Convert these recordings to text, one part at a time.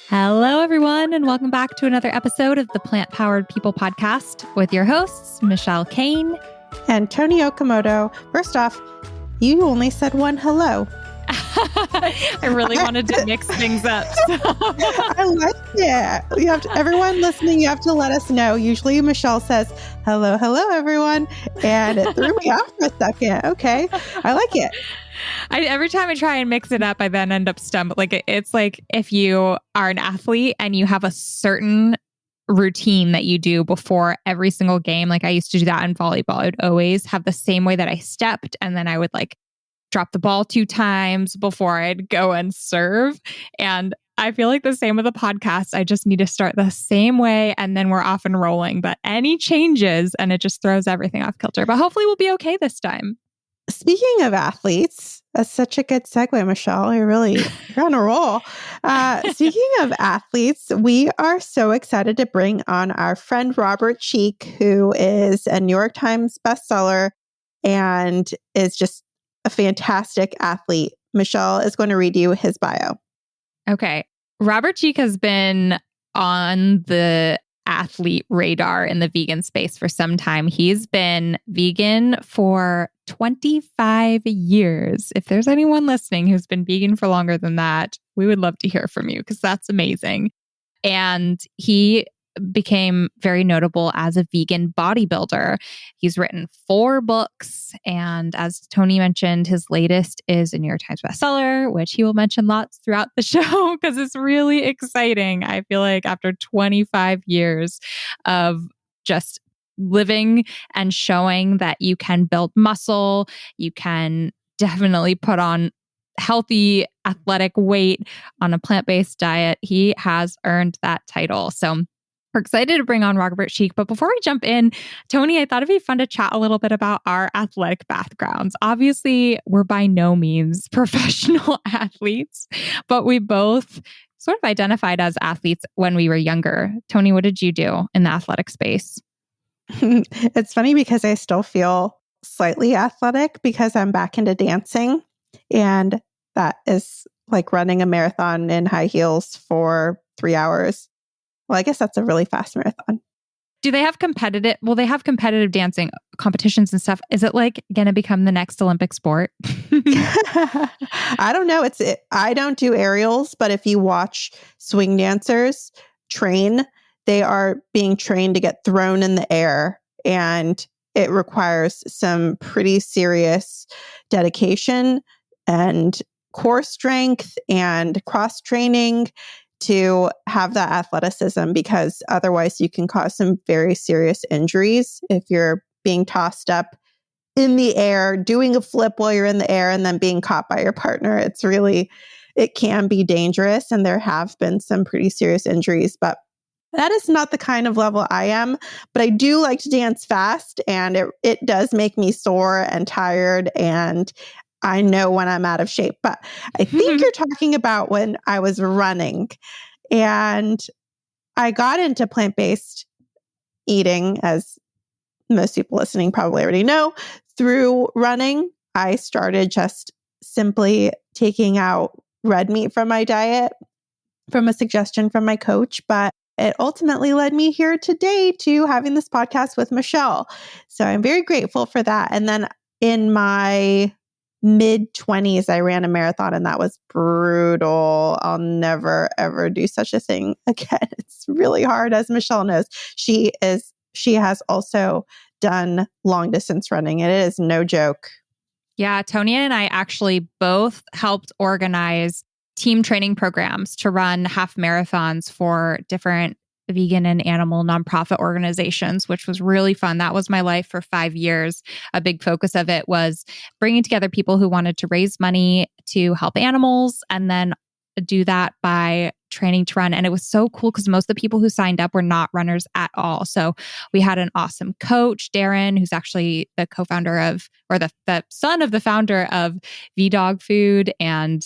Hello, everyone, and welcome back to another episode of the Plant Powered People podcast with your hosts, Michelle Kane and Tony Okamoto. First off, you only said one hello. I really wanted to mix things up. So. I like it. You have to, everyone listening, you have to let us know. Usually Michelle says, hello, everyone. And it threw me off for a second. Okay. I like it. Every time I try and mix it up, I then end up stumbling. Like it's like if you are an athlete and you have a certain routine that you do before every single game. Like I used to do that in volleyball. I would always have the same way that I stepped, and then I would like drop the ball 2 times before I'd go and serve. And I feel like the same with the podcast. I just need to start the same way and then we're off and rolling. But any changes and it just throws everything off kilter. But hopefully we'll be okay this time. Speaking of athletes, that's such a good segue, Michelle. You're on a roll. Speaking of athletes, we are so excited to bring on our friend Robert Cheeke, who is a New York Times bestseller and is just a fantastic athlete. Michelle is going to read you his bio. Okay. Robert Cheeke has been on the athlete radar in the vegan space for some time. He's been vegan for 25 years. If there's anyone listening who's been vegan for longer than that, we would love to hear from you because that's amazing. And he became very notable as a vegan bodybuilder. He's written 4 books. And as Tony mentioned, his latest is a New York Times bestseller, which he will mention lots throughout the show because it's really exciting. I feel like after 25 years of just living and showing that you can build muscle, you can definitely put on healthy, athletic weight on a plant-based diet, he has earned that title. So we're excited to bring on Robert Cheeke. But before we jump in, Tony, I thought it'd be fun to chat a little bit about our athletic backgrounds. Obviously, we're by no means professional athletes, but we both sort of identified as athletes when we were younger. Tony, what did you do in the athletic space? It's funny because I still feel slightly athletic because I'm back into dancing. And that is like running a marathon in high heels for 3 hours. Well, I guess that's a really fast marathon. Do they have competitive? Well, they have competitive dancing competitions and stuff. Is it like going to become the next Olympic sport? I don't know. I don't do aerials, but if you watch swing dancers train, they are being trained to get thrown in the air, and it requires some pretty serious dedication and core strength and cross training to have that athleticism, because otherwise you can cause some very serious injuries if you're being tossed up in the air, doing a flip while you're in the air and then being caught by your partner. It can be dangerous, and there have been some pretty serious injuries, but that is not the kind of level I am. But I do like to dance fast, and it does make me sore and tired, and I know when I'm out of shape. But I think you're talking about when I was running, and I got into plant-based eating, as most people listening probably already know, through running. I started just simply taking out red meat from my diet from a suggestion from my coach, but it ultimately led me here today to having this podcast with Michelle. So I'm very grateful for that. And then in my mid-20s, I ran a marathon, and that was brutal. I'll never, ever do such a thing again. It's really hard, as Michelle knows. She has also done long distance running, and it is no joke. Yeah, Tony and I actually both helped organize team training programs to run half marathons for different vegan and animal nonprofit organizations, which was really fun. That was my life for 5 years. A big focus of it was bringing together people who wanted to raise money to help animals and then do that by training to run. And it was so cool because most of the people who signed up were not runners at all. So we had an awesome coach, Darren, who's actually the co-founder of, or the son of the founder of V-Dog Food. And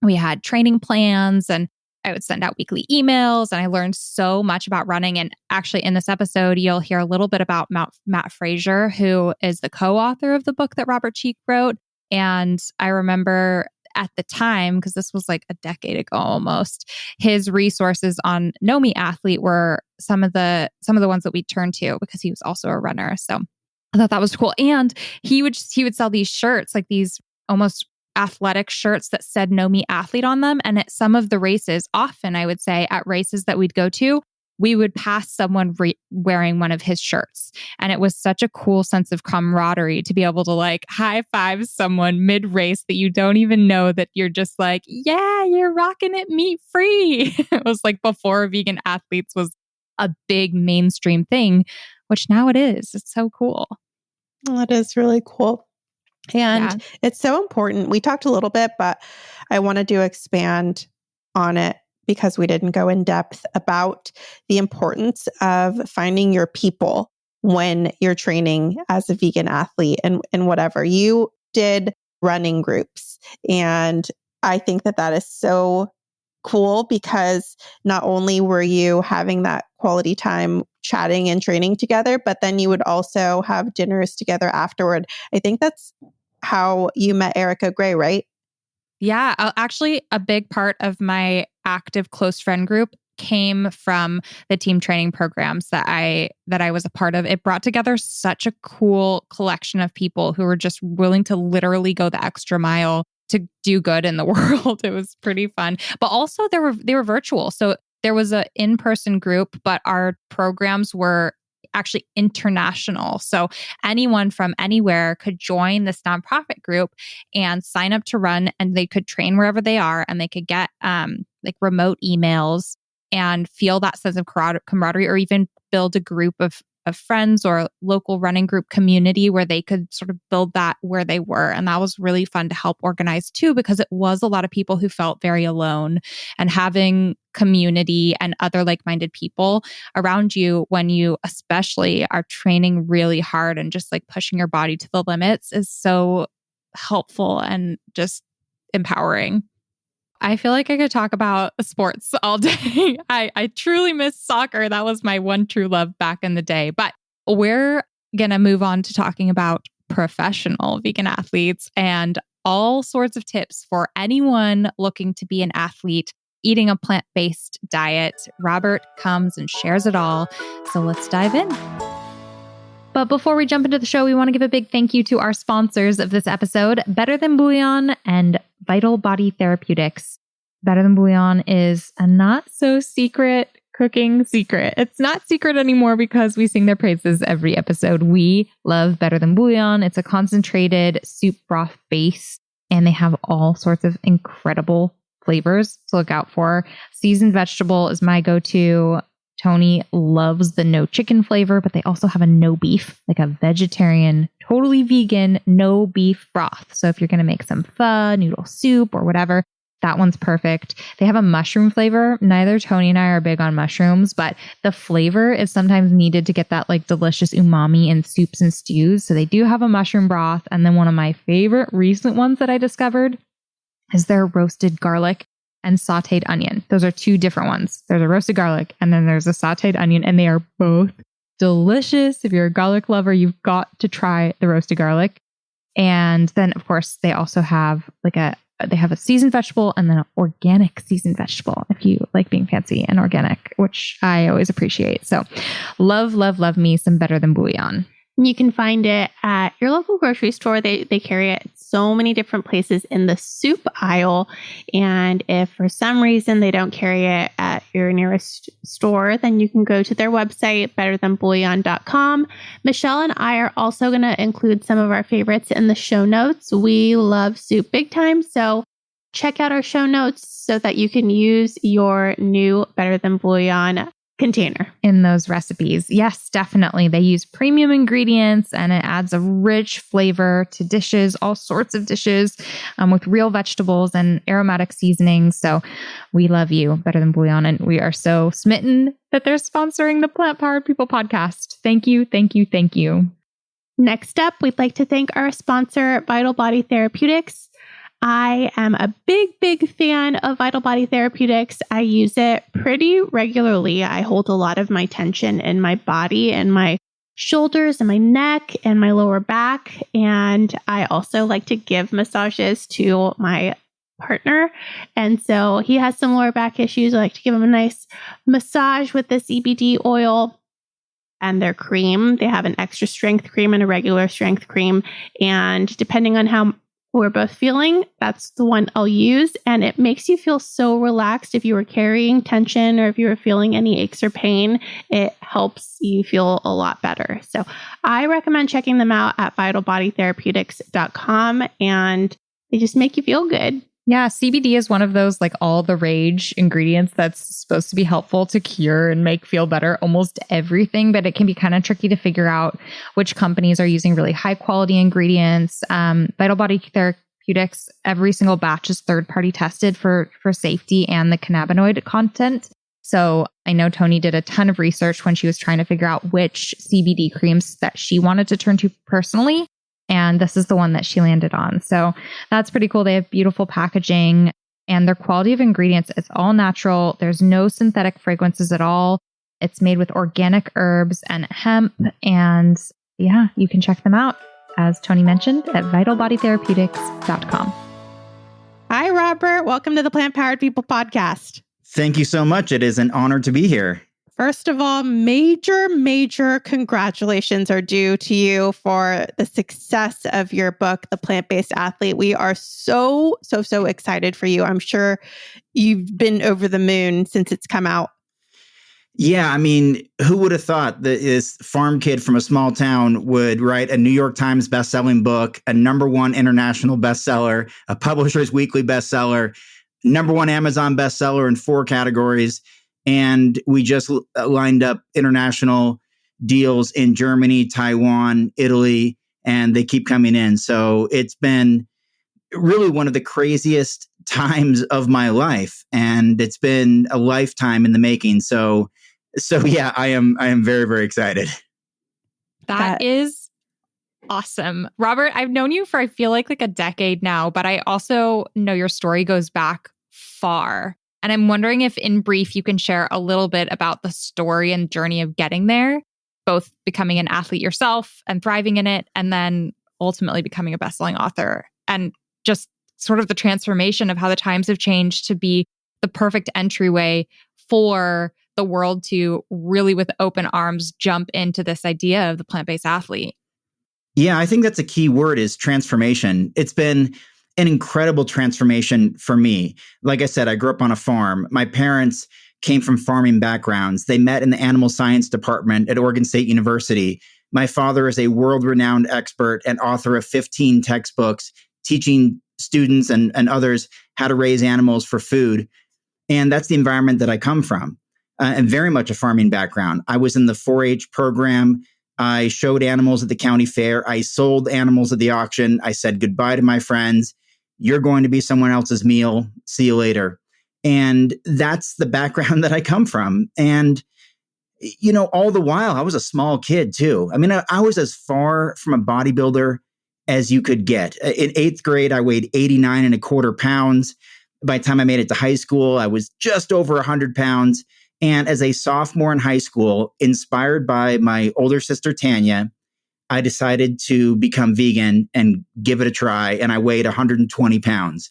we had training plans, and I would send out weekly emails, and I learned so much about running. And actually in this episode, you'll hear a little bit about Matt Frazier, who is the co-author of the book that Robert Cheeke wrote. And I remember at the time, because this was like a decade ago almost, his resources on No Me Athlete were some of the ones that we turned to, because he was also a runner. So I thought that was cool. And he would sell these shirts, like these almost athletic shirts that said No Me Athlete on them. And at some of the races, often I would say at races that we'd go to, we would pass someone wearing one of his shirts. And it was such a cool sense of camaraderie to be able to like high five someone mid race that you don't even know, that you're just like, yeah, you're rocking it meat free. It was like before vegan athletes was a big mainstream thing, which now it is. It's so cool. That is really cool. And it's so important. We talked a little bit, but I wanted to expand on it because we didn't go in depth about the importance of finding your people when you're training as a vegan athlete and whatever. You did running groups. And I think that is so cool, because not only were you having that quality time chatting and training together, but then you would also have dinners together afterward. I think that's how you met Erica Gray, right? Yeah, actually, a big part of my active close friend group came from the team training programs that I was a part of. It brought together such a cool collection of people who were just willing to literally go the extra mile to do good in the world. It was pretty fun. But also they were virtual. So there was an in-person group, but our programs were actually international. So anyone from anywhere could join this nonprofit group and sign up to run, and they could train wherever they are, and they could get like remote emails and feel that sense of camaraderie, or even build a group of friends or local running group community where they could sort of build that where they were. And that was really fun to help organize too, because it was a lot of people who felt very alone, and having community and other like-minded people around you when you especially are training really hard and just like pushing your body to the limits is so helpful and just empowering. I feel like I could talk about sports all day. I truly miss soccer. That was my one true love back in the day. But we're going to move on to talking about professional vegan athletes and all sorts of tips for anyone looking to be an athlete eating a plant-based diet. Robert comes and shares it all. So let's dive in. But before we jump into the show, we want to give a big thank you to our sponsors of this episode, Better Than Bouillon and Vital Body Therapeutics. Better Than Bouillon is a not so secret cooking secret. It's not secret anymore because we sing their praises every episode. We love Better Than Bouillon. It's a concentrated soup broth base, and they have all sorts of incredible flavors to look out for. Seasoned vegetable is my go-to. Tony loves the no chicken flavor, but they also have a no beef, like a vegetarian, totally vegan, no beef broth. So if you're going to make some pho, noodle soup, or whatever, that one's perfect. They have a mushroom flavor. Neither Tony and I are big on mushrooms, but the flavor is sometimes needed to get that like delicious umami in soups and stews. So they do have a mushroom broth. And then one of my favorite recent ones that I discovered is their roasted garlic and sauteed onion. Those are two different ones. There's a roasted garlic and then there's a sauteed onion, and they are both delicious. If you're a garlic lover, you've got to try the roasted garlic. And then of course they also have they have a seasoned vegetable and then an organic seasoned vegetable if you like being fancy and organic, which I always appreciate. So love, love, love me some Better Than Bouillon. You can find it at your local grocery store. They carry it so many different places in the soup aisle. And if for some reason they don't carry it at your nearest store, then you can go to their website, betterthanbouillon.com. Michelle and I are also going to include some of our favorites in the show notes. We love soup big time. So check out our show notes so that you can use your new Better Than Bouillon container in those recipes. Yes, definitely. They use premium ingredients and it adds a rich flavor to dishes, all sorts of dishes with real vegetables and aromatic seasonings. So we love you, Better Than Bouillon. And we are so smitten that they're sponsoring the Plant Powered People podcast. Thank you, thank you, thank you. Next up, we'd like to thank our sponsor, Vital Body Therapeutics. I am a big fan of Vital Body Therapeutics. I use it pretty regularly. I hold a lot of my tension in my body and my shoulders and my neck and my lower back. And I also like to give massages to my partner. And so he has some lower back issues. I like to give him a nice massage with this CBD oil and their cream. They have an extra strength cream and a regular strength cream. And depending on how we're both feeling, that's the one I'll use. And it makes you feel so relaxed. If you were carrying tension or if you were feeling any aches or pain, it helps you feel a lot better. So I recommend checking them out at vitalbodytherapeutics.com, and they just make you feel good. Yeah, CBD is one of those like all the rage ingredients that's supposed to be helpful to cure and make feel better almost everything, but it can be kind of tricky to figure out which companies are using really high quality ingredients. Vital Body Therapeutics, every single batch is third-party tested for safety and the cannabinoid content. So I know Tony did a ton of research when she was trying to figure out which CBD creams that she wanted to turn to personally. And this is the one that she landed on. So that's pretty cool. They have beautiful packaging and their quality of ingredients is all natural. There's no synthetic fragrances at all. It's made with organic herbs and hemp. And yeah, you can check them out, as Tony mentioned, at vitalbodytherapeutics.com. Hi, Robert. Welcome to the Plant Powered People podcast. Thank you so much. It is an honor to be here. First of all, major congratulations are due to you for the success of your book, The Plant-Based Athlete. We are so excited for you. I'm sure you've been over the moon since it's come out. Yeah, I mean, who would have thought that this farm kid from a small town would write a New York Times bestselling book, a #1 international bestseller, a Publisher's Weekly bestseller, #1 Amazon bestseller in 4 categories. And we just lined up international deals in Germany, Taiwan, Italy, and they keep coming in. So it's been really one of the craziest times of my life. And it's been a lifetime in the making. So yeah, I am very, very excited. That is awesome. Robert, I've known you for, I feel like a decade now, but I also know your story goes back far. And I'm wondering if in brief, you can share a little bit about the story and journey of getting there, both becoming an athlete yourself and thriving in it, and then ultimately becoming a bestselling author, and just sort of the transformation of how the times have changed to be the perfect entryway for the world to really with open arms jump into this idea of the plant-based athlete. Yeah, I think that's a key word, is transformation. It's been an incredible transformation for me. Like I said, I grew up on a farm. My parents came from farming backgrounds. They met in the animal science department at Oregon State University. My father is a world-renowned expert and author of 15 textbooks teaching students and others how to raise animals for food. And that's the environment that I come from, and very much a farming background. I was in the 4-H program. I showed animals at the county fair. I sold animals at the auction. I said goodbye to my friends. You're going to be someone else's meal. See you later. And that's the background that I come from. And, you know, all the while, I was a small kid too. I mean, I was as far from a bodybuilder as you could get. In 8th grade, I weighed 89.25 pounds. By the time I made it to high school, I was just over 100 pounds. And as a sophomore in high school, inspired by my older sister, Tanya, I decided to become vegan and give it a try. And I weighed 120 pounds.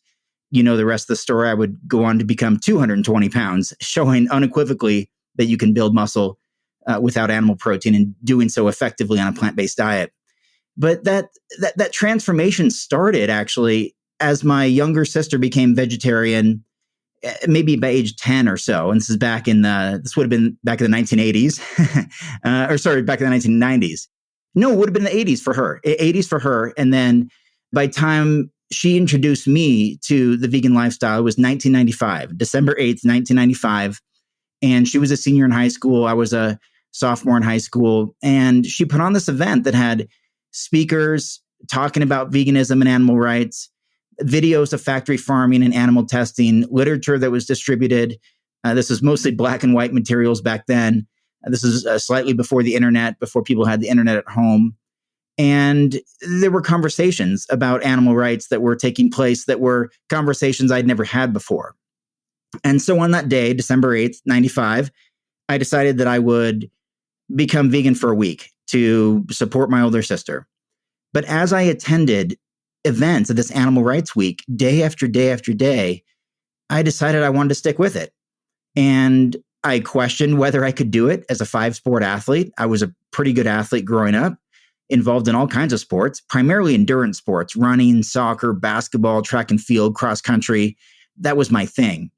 You know the rest of the story. I would go on to become 220 pounds, showing unequivocally that you can build muscle without animal protein, and doing so effectively on a plant-based diet. But that transformation started actually as my younger sister became vegetarian, maybe by age 10 or so. And this would have been back in the 1980s, back in the 1990s. No, it would have been the 80s for her. 80s for her. And then by the time she introduced me to the vegan lifestyle, it was 1995, December 8th, 1995. And she was a senior in high school. I was a sophomore in high school. And she put on this event that had speakers talking about veganism and animal rights, videos of factory farming and animal testing, literature that was distributed. This was mostly black and white materials back then. This is slightly before the internet, before people had the internet at home. And there were conversations about animal rights that were taking place that were conversations I'd never had before. And so on that day, December 8th, 95, I decided that I would become vegan for a week to support my older sister. But as I attended events of this animal rights week, day after day after day, I decided I wanted to stick with it. And I questioned whether I could do it as a 5-sport athlete. I was a pretty good athlete growing up, involved in all kinds of sports, primarily endurance sports, running, soccer, basketball, track and field, cross country. That was my thing.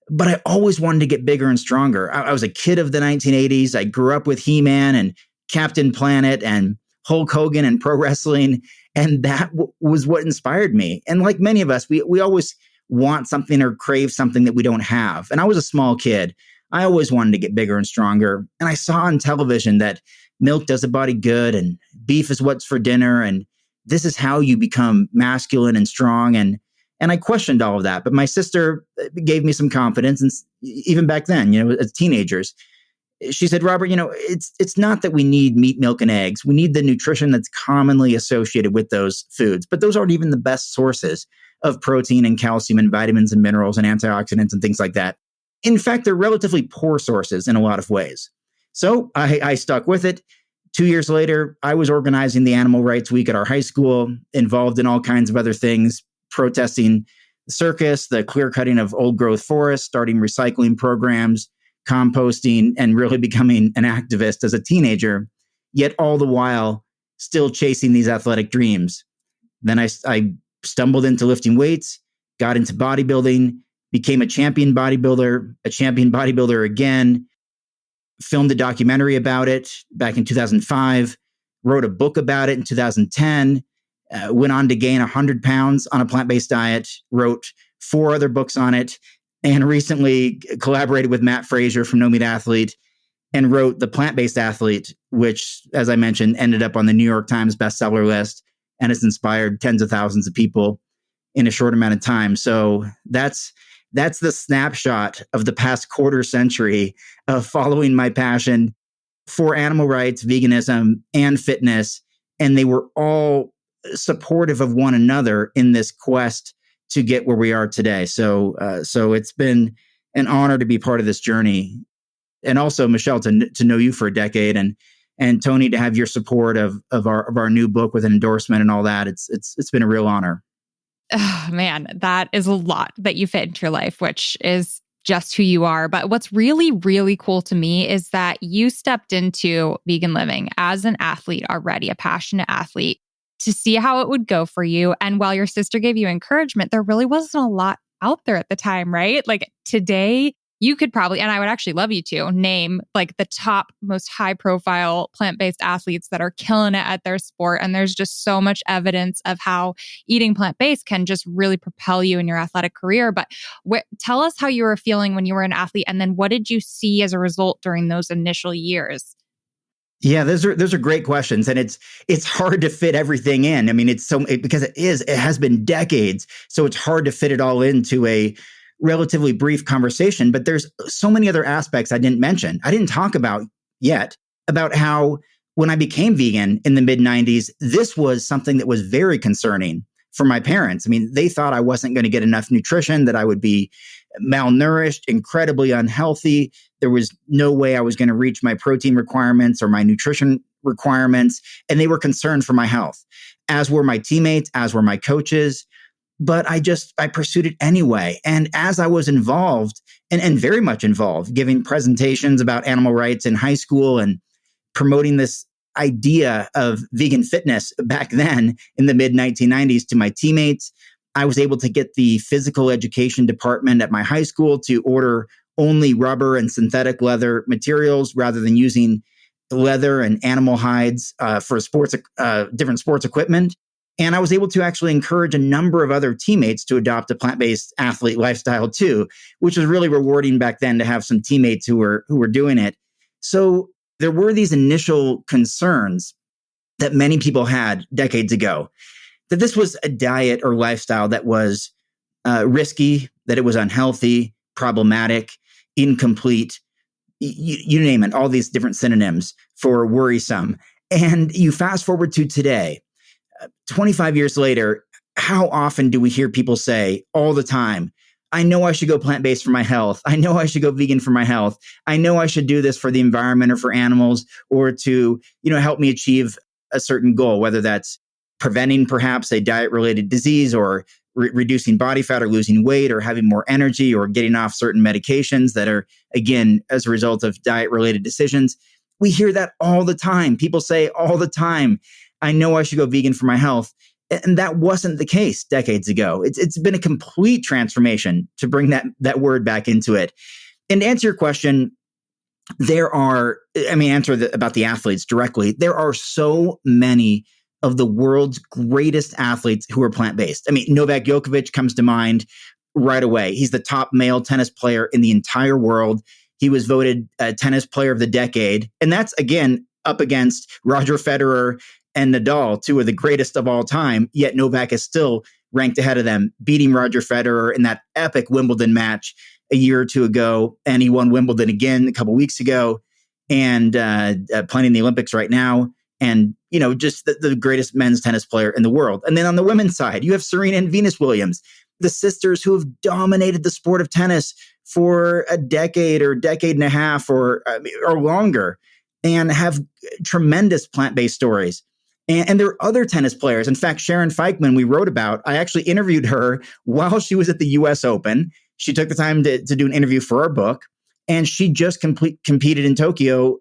But I always wanted to get bigger and stronger. I was a kid of the 1980s. I grew up with He-Man and Captain Planet and Hulk Hogan and pro wrestling. And that was what inspired me. And like many of us, we always want something or crave something that we don't have. And I was a small kid. I always wanted to get bigger and stronger. And I saw on television that milk does a body good and beef is what's for dinner. And this is how you become masculine and strong. And I questioned all of that. But my sister gave me some confidence. And even back then, as teenagers, she said, Robert, it's not that we need meat, milk, and eggs. We need the nutrition that's commonly associated with those foods. But those aren't even the best sources of protein and calcium and vitamins and minerals and antioxidants and things like that. In fact, they're relatively poor sources in a lot of ways. So I stuck with it. 2 years later, I was organizing the Animal Rights Week at our high school, involved in all kinds of other things, protesting the circus, the clear cutting of old growth forests, starting recycling programs, composting, and really becoming an activist as a teenager, yet all the while still chasing these athletic dreams. Then I stumbled into lifting weights, got into bodybuilding, became a champion bodybuilder again, filmed a documentary about it back in 2005, wrote a book about it in 2010, went on to gain 100 pounds on a plant-based diet, wrote 4 other books on it, and recently collaborated with Matt Frazier from No Meat Athlete and wrote The Plant-Based Athlete, which, as I mentioned, ended up on the New York Times bestseller list and has inspired tens of thousands of people in a short amount of time. So that's the snapshot of the past quarter century of following my passion for animal rights, veganism, and fitness. And they were all supportive of one another in this quest to get where we are today. So it's been an honor to be part of this journey. And also, Michelle, to know you for a decade, and Tony, to have your support of our new book with an endorsement and all that. It's been a real honor. Oh, man, that is a lot that you fit into your life, which is just who you are. But what's really, really cool to me is that you stepped into vegan living as an athlete already, a passionate athlete, to see how it would go for you. And while your sister gave you encouragement, there really wasn't a lot out there at the time, right? Like today, you could probably, and I would actually love you to name like the top most high profile plant-based athletes that are killing it at their sport. And there's just so much evidence of how eating plant-based can just really propel you in your athletic career. But tell us how you were feeling when you were an athlete. And then what did you see as a result during those initial years? Yeah, those are great questions, and it's hard to fit everything in. I mean, because it has been decades, so it's hard to fit it all into a relatively brief conversation. But there's so many other aspects I didn't mention. I didn't talk about yet about how when I became vegan in the mid 90s, this was something that was very concerning for my parents. I mean, they thought I wasn't going to get enough nutrition, that I would be malnourished, incredibly unhealthy. There was no way I was going to reach my protein requirements or my nutrition requirements. And they were concerned for my health, as were my teammates, as were my coaches. But I pursued it anyway. And as I was involved and very much involved, giving presentations about animal rights in high school and promoting this idea of vegan fitness back then in the mid 1990s to my teammates, I was able to get the physical education department at my high school to order only rubber and synthetic leather materials rather than using leather and animal hides for different sports equipment. And I was able to actually encourage a number of other teammates to adopt a plant-based athlete lifestyle too, which was really rewarding back then to have some teammates who were doing it. So there were these initial concerns that many people had decades ago, that this was a diet or lifestyle that was risky, that it was unhealthy, problematic, incomplete, you name it, all these different synonyms for worrisome. And you fast forward to today, 25 years later, how often do we hear people say all the time, I know I should go plant-based for my health. I know I should go vegan for my health. I know I should do this for the environment or for animals or to, help me achieve a certain goal, whether that's preventing perhaps a diet-related disease, or reducing body fat, or losing weight, or having more energy, or getting off certain medications that are, again, as a result of diet-related decisions. We hear that all the time. People say all the time, I know I should go vegan for my health. And that wasn't the case decades ago. It's been a complete transformation to bring that word back into it. And to answer your question, about the athletes directly, there are so many of the world's greatest athletes who are plant-based. I mean, Novak Djokovic comes to mind right away. He's the top male tennis player in the entire world. He was voted tennis player of the decade. And that's, again, up against Roger Federer and Nadal, two of the greatest of all time. Yet Novak is still ranked ahead of them, beating Roger Federer in that epic Wimbledon match a year or two ago. And he won Wimbledon again a couple weeks ago, and playing in the Olympics right now. And, just the greatest men's tennis player in the world. And then on the women's side, you have Serena and Venus Williams, the sisters who have dominated the sport of tennis for a decade or decade and a half or longer, and have tremendous plant-based stories. And there are other tennis players. In fact, Sharon Feichman, we wrote about, I actually interviewed her while she was at the US Open. She took the time to do an interview for our book, and she just competed in Tokyo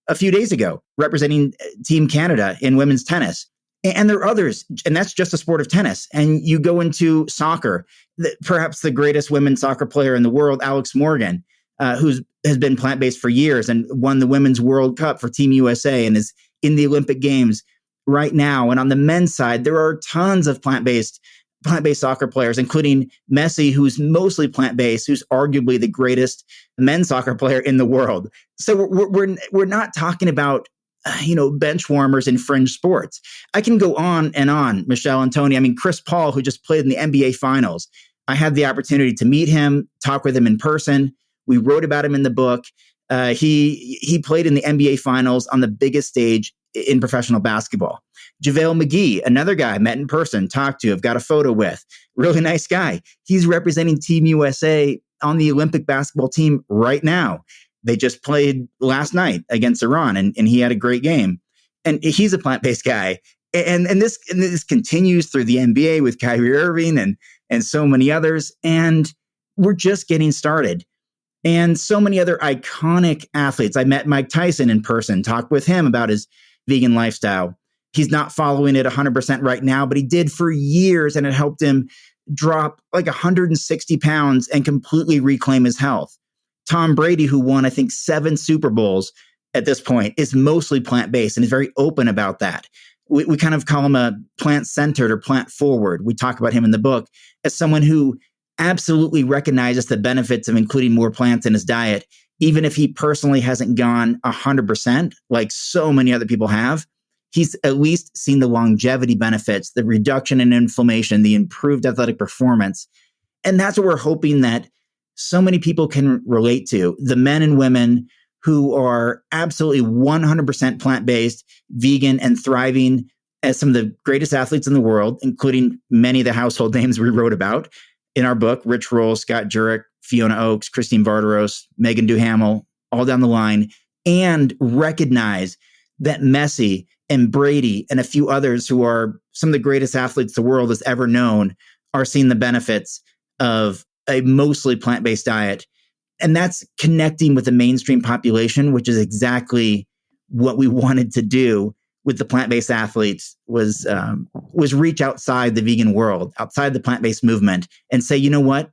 a few days ago, representing Team Canada in women's tennis. And there are others, and that's just the sport of tennis. And you go into soccer, perhaps the greatest women's soccer player in the world, Alex Morgan, has been plant-based for years and won the Women's World Cup for Team USA and is in the Olympic Games right now. And on the men's side, there are tons of plant-based soccer players, including Messi, who's mostly plant-based, who's arguably the greatest men's soccer player in the world. So we're not talking about bench warmers in fringe sports. I can go on and on, Michelle and Tony. I mean, Chris Paul, who just played in the NBA Finals. I had the opportunity to meet him, talk with him in person. We wrote about him in the book. He played in the NBA Finals on the biggest stage in professional basketball. JaVale McGee, another guy I met in person, talked to, I've got a photo with. Really nice guy. He's representing Team USA on the Olympic basketball team right now. They just played last night against Iran, and he had a great game. And he's a plant-based guy. And this continues through the NBA with Kyrie Irving and so many others. And we're just getting started. And so many other iconic athletes. I met Mike Tyson in person, talked with him about his vegan lifestyle. He's not following it 100% right now, but he did for years, and it helped him drop like 160 pounds and completely reclaim his health. Tom Brady, who won, I think, 7 Super Bowls at this point, is mostly plant-based and is very open about that. We kind of call him a plant-centered or plant-forward. We talk about him in the book as someone who absolutely recognizes the benefits of including more plants in his diet, even if he personally hasn't gone 100%, like so many other people have. He's at least seen the longevity benefits, the reduction in inflammation, the improved athletic performance. And that's what we're hoping that so many people can relate to. The men and women who are absolutely 100% plant-based, vegan, and thriving as some of the greatest athletes in the world, including many of the household names we wrote about in our book: Rich Roll, Scott Jurek, Fiona Oakes, Christine Vardaros, Megan Duhamel, all down the line, and recognize that Messi and Brady and a few others who are some of the greatest athletes the world has ever known are seeing the benefits of a mostly plant-based diet. And that's connecting with the mainstream population, which is exactly what we wanted to do with the plant-based athletes, was reach outside the vegan world, outside the plant-based movement, and say, you know what?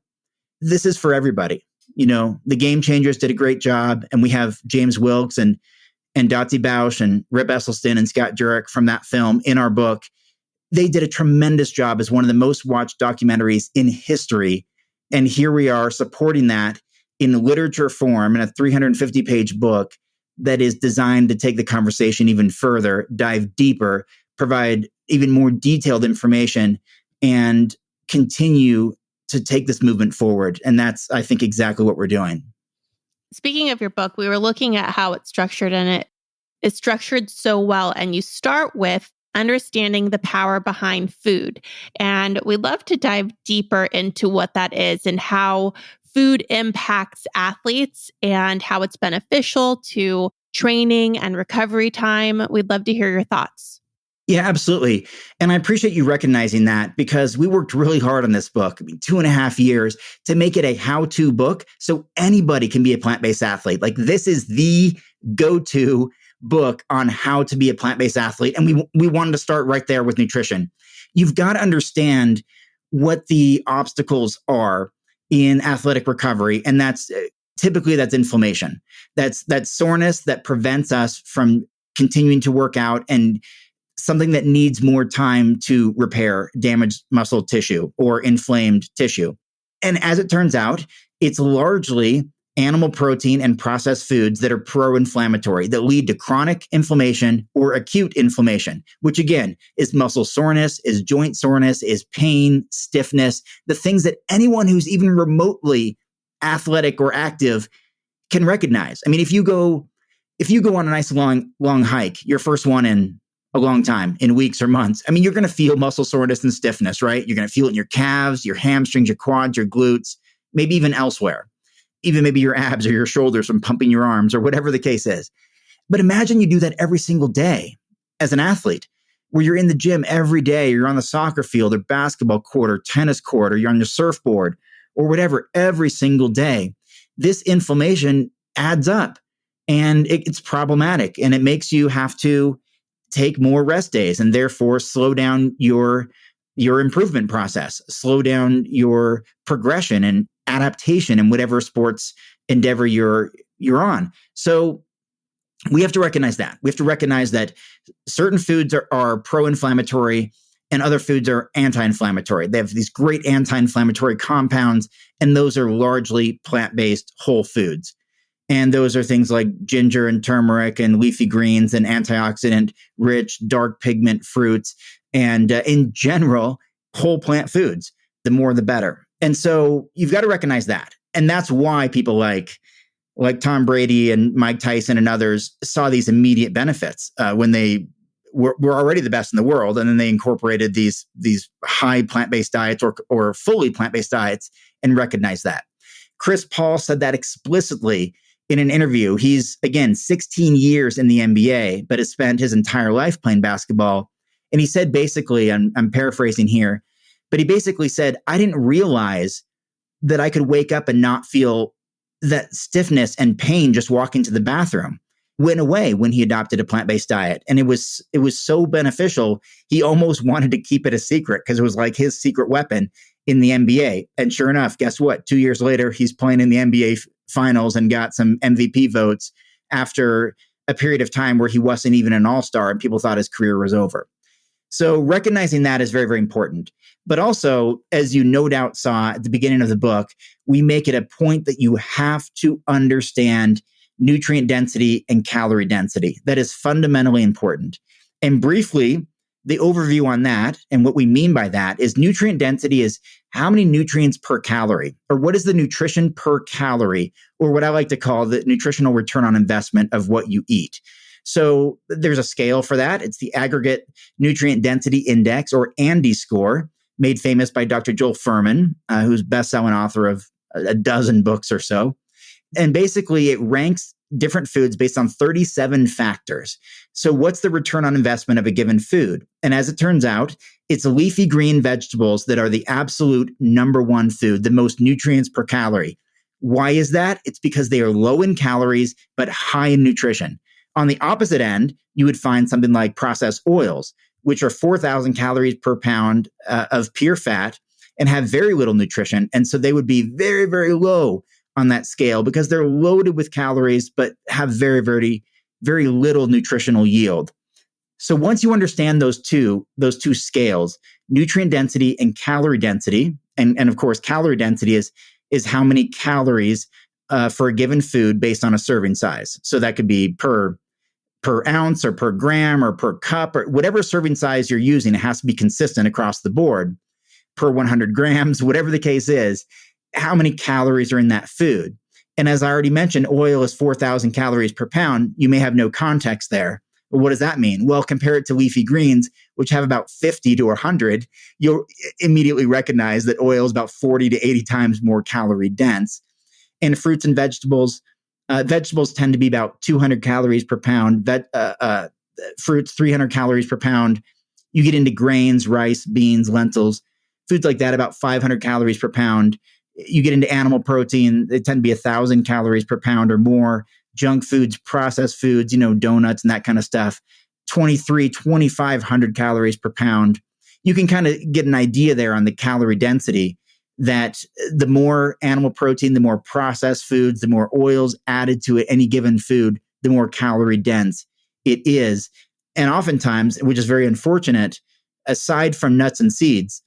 This is for everybody. The Game Changers did a great job, and we have James Wilkes and Dotsie Bausch and Rip Esselstyn and Scott Jurek from that film in our book. They did a tremendous job as one of the most watched documentaries in history. And here we are supporting that in literature form in a 350-page book that is designed to take the conversation even further, dive deeper, provide even more detailed information, and continue to take this movement forward. And that's, I think, exactly what we're doing. Speaking of your book, we were looking at how it's structured, and it's structured so well. And you start with understanding the power behind food. And we'd love to dive deeper into what that is and how food impacts athletes and how it's beneficial to training and recovery time. We'd love to hear your thoughts. Yeah, absolutely. And I appreciate you recognizing that because we worked really hard on this book, 2.5 years, to make it a how-to book so anybody can be a plant-based athlete. Like this is the go-to book on how to be a plant-based athlete. And we wanted to start right there with nutrition. You've got to understand what the obstacles are in athletic recovery. And that's typically that's inflammation. That's soreness that prevents us from continuing to work out and something that needs more time to repair damaged muscle tissue or inflamed tissue. And as it turns out, it's largely animal protein and processed foods that are pro-inflammatory that lead to chronic inflammation or acute inflammation, which again is muscle soreness, is joint soreness, is pain, stiffness, the things that anyone who's even remotely athletic or active can recognize. I mean, if you go on a nice long hike, your first one in a long time, in weeks or months, I mean, you're going to feel muscle soreness and stiffness, right? You're going to feel it in your calves, your hamstrings, your quads, your glutes, maybe even elsewhere, even maybe your abs or your shoulders from pumping your arms or whatever the case is. But imagine you do that every single day as an athlete, where you're in the gym every day, you're on the soccer field or basketball court or tennis court, or you're on your surfboard or whatever, every single day. This inflammation adds up and it's problematic, and it makes you have to take more rest days and therefore slow down your improvement process, slow down your progression and adaptation in whatever sports endeavor you're on. So we have to recognize that. We have to recognize that certain foods are pro-inflammatory and other foods are anti-inflammatory. They have these great anti-inflammatory compounds, and those are largely plant-based whole foods. And those are things like ginger and turmeric and leafy greens and antioxidant-rich dark pigment fruits. And in general, whole plant foods, the more the better. And so you've got to recognize that. And that's why people like Tom Brady and Mike Tyson and others saw these immediate benefits when they were already the best in the world. And then they incorporated these high plant-based diets or fully plant-based diets and recognized that. Chris Paul said that explicitly in an interview. He's, again, 16 years in the NBA, but has spent his entire life playing basketball. And he said basically, I'm paraphrasing here, but he basically said, I didn't realize that I could wake up and not feel that stiffness and pain just walking to the bathroom. Went away when he adopted a plant-based diet. And it was so beneficial, he almost wanted to keep it a secret because it was like his secret weapon in the NBA. And sure enough, guess what? 2 years later, he's playing in the NBA finals and got some MVP votes after a period of time where he wasn't even an all-star and people thought his career was over. So recognizing that is very, very important. But also, as you no doubt saw at the beginning of the book, we make it a point that you have to understand nutrient density and calorie density. That is fundamentally important. And briefly, the overview on that and what we mean by that is nutrient density is how many nutrients per calorie, or what is the nutrition per calorie, or what I like to call the nutritional return on investment of what you eat. So there's a scale for that. It's the Aggregate Nutrient Density Index, or ANDI score, made famous by Dr. Joel Fuhrman, who's best-selling author of a dozen books or so. And basically, it ranks different foods based on 37 factors. So what's the return on investment of a given food? And as it turns out, it's leafy green vegetables that are the absolute number one food, the most nutrients per calorie. Why is that? It's because they are low in calories, but high in nutrition. On the opposite end, you would find something like processed oils, which are 4,000 calories per pound of pure fat and have very little nutrition. And so they would be very, very low on that scale because they're loaded with calories, but have very, very, very little nutritional yield. So once you understand those two scales, nutrient density and calorie density, and of course, calorie density is how many calories for a given food based on a serving size. So that could be per ounce or per gram or per cup or whatever serving size you're using. It has to be consistent across the board per 100 grams, whatever the case is. How many calories are in that food? And as I already mentioned, oil is 4,000 calories per pound. You may have no context there. But what does that mean? Well, compare it to leafy greens, which have about 50 to 100. You'll immediately recognize that oil is about 40 to 80 times more calorie dense. And fruits and vegetables, vegetables tend to be about 200 calories per pound. fruits, 300 calories per pound. You get into grains, rice, beans, lentils, foods like that, about 500 calories per pound. You get into animal protein, they tend to be 1,000 calories per pound or more. Junk foods, processed foods, donuts and that kind of stuff, 2,500 calories per pound. You can kind of get an idea there on the calorie density that the more animal protein, the more processed foods, the more oils added to any given food, the more calorie dense it is. And oftentimes, which is very unfortunate, aside from nuts and seeds,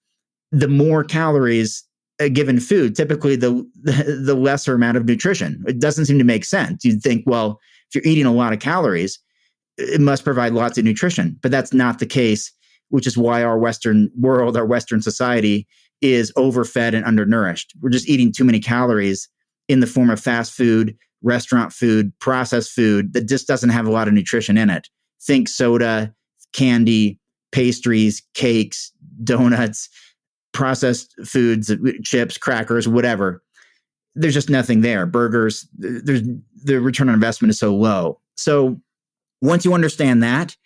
the more calories a given food, typically the lesser amount of nutrition. It doesn't seem to make sense. You'd think, well, if you're eating a lot of calories, it must provide lots of nutrition, but that's not the case, which is why our Western world, our Western society is overfed and undernourished. We're just eating too many calories in the form of fast food, restaurant food, processed food that just doesn't have a lot of nutrition in it. Think soda, candy, pastries, cakes, donuts, processed foods, chips, crackers, whatever. There's just nothing there. Burgers, the return on investment is so low. So once you understand that,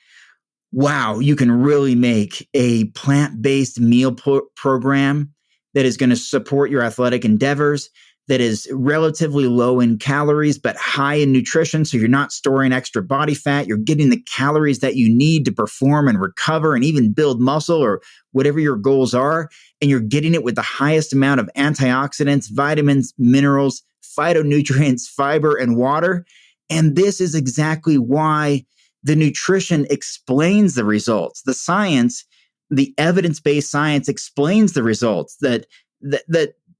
wow, you can really make a plant-based meal program that is going to support your athletic endeavors, that is relatively low in calories, but high in nutrition. So you're not storing extra body fat. You're getting the calories that you need to perform and recover and even build muscle or whatever your goals are. And you're getting it with the highest amount of antioxidants, vitamins, minerals, phytonutrients, fiber, and water. And this is exactly why the nutrition explains the results. The science, the evidence-based science explains the results that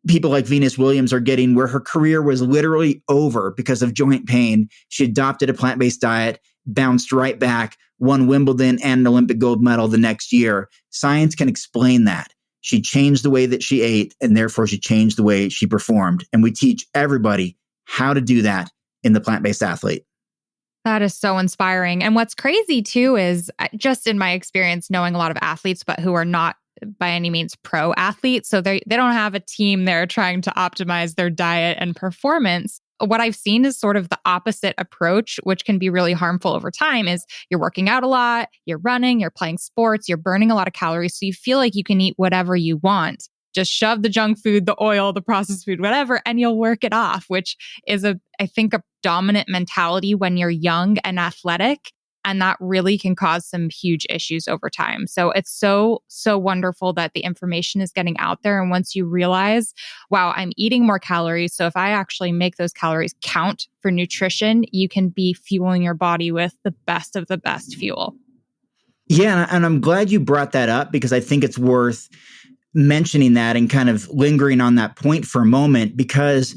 people like Venus Williams are getting, where her career was literally over because of joint pain. She adopted a plant-based diet, bounced right back, won Wimbledon and an Olympic gold medal the next year. Science can explain that. She changed the way that she ate, and therefore she changed the way she performed. And we teach everybody how to do that in the Plant-Based Athlete. That is so inspiring. And what's crazy too is just in my experience knowing a lot of athletes, but who are not by any means pro athletes. So they don't have a team there trying to optimize their diet and performance. What I've seen is sort of the opposite approach, which can be really harmful over time, is you're working out a lot, you're running, you're playing sports, you're burning a lot of calories. So you feel like you can eat whatever you want. Just shove the junk food, the oil, the processed food, whatever, and you'll work it off, which is I think a dominant mentality when you're young and athletic. And that really can cause some huge issues over time. So it's so wonderful that the information is getting out there. And once you realize, wow, I'm eating more calories. So if I actually make those calories count for nutrition, you can be fueling your body with the best of the best fuel. Yeah. And I'm glad you brought that up, because I think it's worth mentioning that and kind of lingering on that point for a moment, because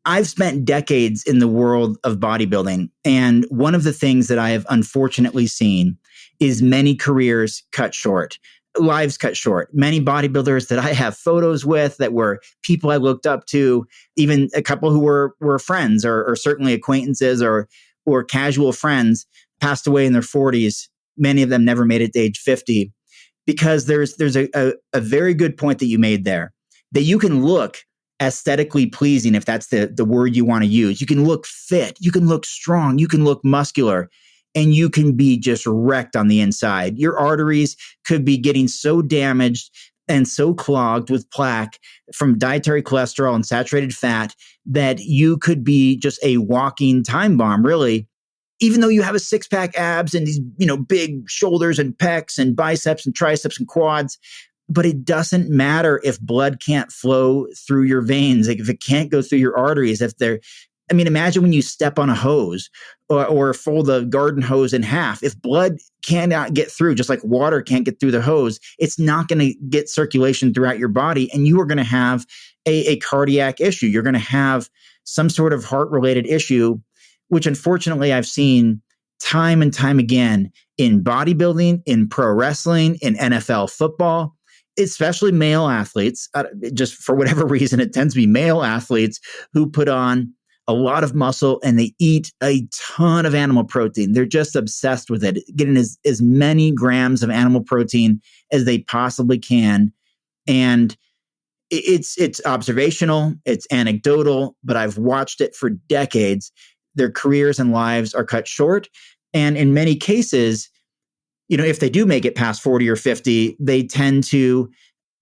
I've spent decades in the world of bodybuilding. And one of the things that I have unfortunately seen is many careers cut short, lives cut short. Many bodybuilders that I have photos with that were people I looked up to, even a couple who were friends or certainly acquaintances or casual friends, passed away in their 40s. Many of them never made it to age 50, because there's a very good point that you made there, that you can look aesthetically pleasing, if that's the word you want to use. You can look fit, you can look strong, you can look muscular, and you can be just wrecked on the inside. Your arteries could be getting so damaged and so clogged with plaque from dietary cholesterol and saturated fat that you could be just a walking time bomb, really. Even though you have a six-pack abs and these, big shoulders and pecs and biceps and triceps and quads, but it doesn't matter if blood can't flow through your veins, like if it can't go through your arteries, imagine when you step on a hose or fold a garden hose in half. If blood cannot get through, just like water can't get through the hose, it's not going to get circulation throughout your body, and you are going to have a cardiac issue. You're going to have some sort of heart-related issue, which unfortunately I've seen time and time again in bodybuilding, in pro wrestling, in NFL football, especially male athletes. Just for whatever reason, it tends to be male athletes who put on a lot of muscle and they eat a ton of animal protein. They're just obsessed with it, getting as many grams of animal protein as they possibly can. And it's observational, it's anecdotal, but I've watched it for decades. Their careers and lives are cut short. And in many cases, if they do make it past 40 or 50, they tend to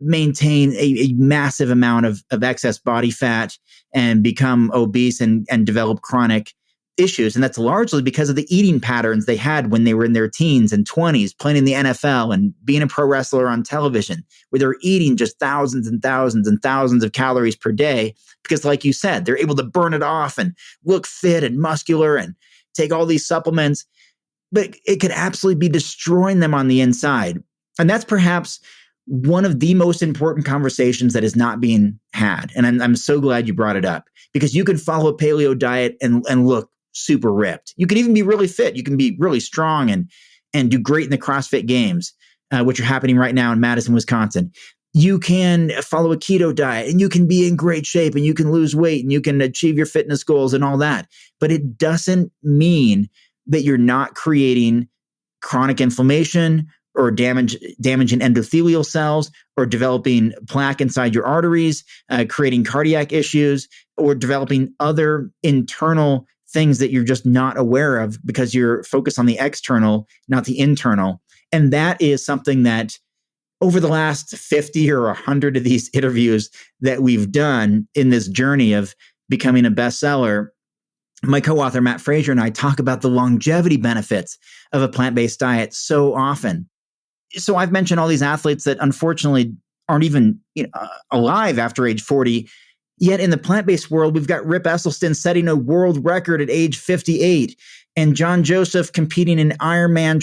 maintain a massive amount of excess body fat and become obese and develop chronic issues. And that's largely because of the eating patterns they had when they were in their teens and 20s, playing in the NFL and being a pro wrestler on television, where they're eating just thousands and thousands and thousands of calories per day. Because like you said, they're able to burn it off and look fit and muscular and take all these supplements. But it could absolutely be destroying them on the inside. And that's perhaps one of the most important conversations that is not being had. And I'm so glad you brought it up, because you can follow a paleo diet and look super ripped. You can even be really fit. You can be really strong and do great in the CrossFit Games, which are happening right now in Madison, Wisconsin. You can follow a keto diet and you can be in great shape and you can lose weight and you can achieve your fitness goals and all that. But it doesn't mean that you're not creating chronic inflammation or damaging endothelial cells, or developing plaque inside your arteries, creating cardiac issues, or developing other internal things that you're just not aware of because you're focused on the external, not the internal. And that is something that over the last 50 or 100 of these interviews that we've done in this journey of becoming a bestseller, my co-author, Matt Frazier, and I talk about the longevity benefits of a plant-based diet so often. So I've mentioned all these athletes that unfortunately aren't even alive after age 40. Yet in the plant-based world, we've got Rip Esselstyn setting a world record at age 58, and John Joseph competing in Ironman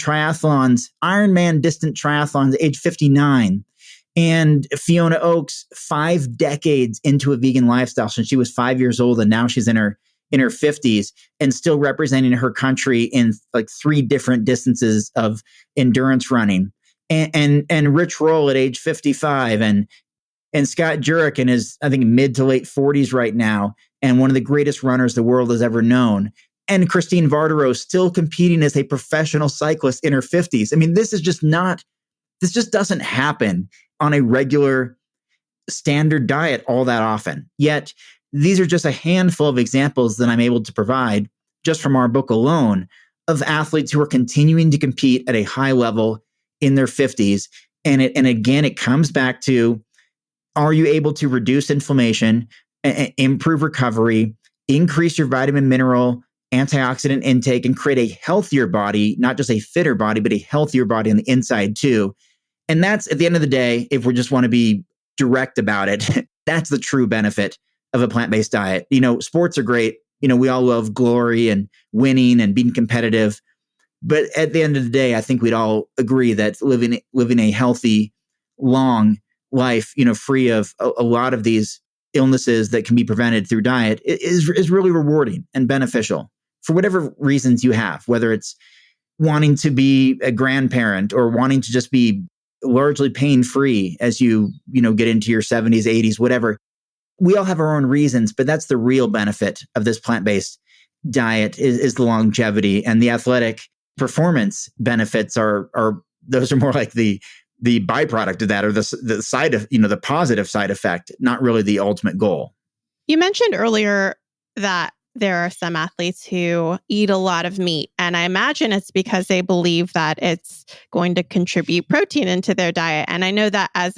distant triathlons at age 59, and Fiona Oakes 5 decades into a vegan lifestyle since she was 5 years old, and now she's in her 50s and still representing her country in like 3 different distances of endurance running. And Rich Roll at age 55, and Scott Jurek in his, I think, mid to late 40s right now, and one of the greatest runners the world has ever known. And Christine Vardaros still competing as a professional cyclist in her 50s. I mean, this just doesn't happen on a regular standard diet all that often. Yet, these are just a handful of examples that I'm able to provide just from our book alone of athletes who are continuing to compete at a high level in their 50s. And again, it comes back to, are you able to reduce inflammation, improve recovery, increase your vitamin, mineral, antioxidant intake, and create a healthier body, not just a fitter body, but a healthier body on the inside too. And that's, at the end of the day, if we just want to be direct about it, that's the true benefit of a plant-based diet. Sports are great. We all love glory and winning and being competitive. But at the end of the day, I think we'd all agree that living a healthy, long life, free of a lot of these illnesses that can be prevented through diet is really rewarding and beneficial for whatever reasons you have, whether it's wanting to be a grandparent or wanting to just be largely pain-free as you get into your 70s, 80s, whatever. We all have our own reasons, but that's the real benefit of this plant-based diet is the longevity, and the athletic performance benefits are more like the byproduct of that, or the side of, the positive side effect, not really the ultimate goal. You mentioned earlier that there are some athletes who eat a lot of meat, and I imagine it's because they believe that it's going to contribute protein into their diet. And I know that as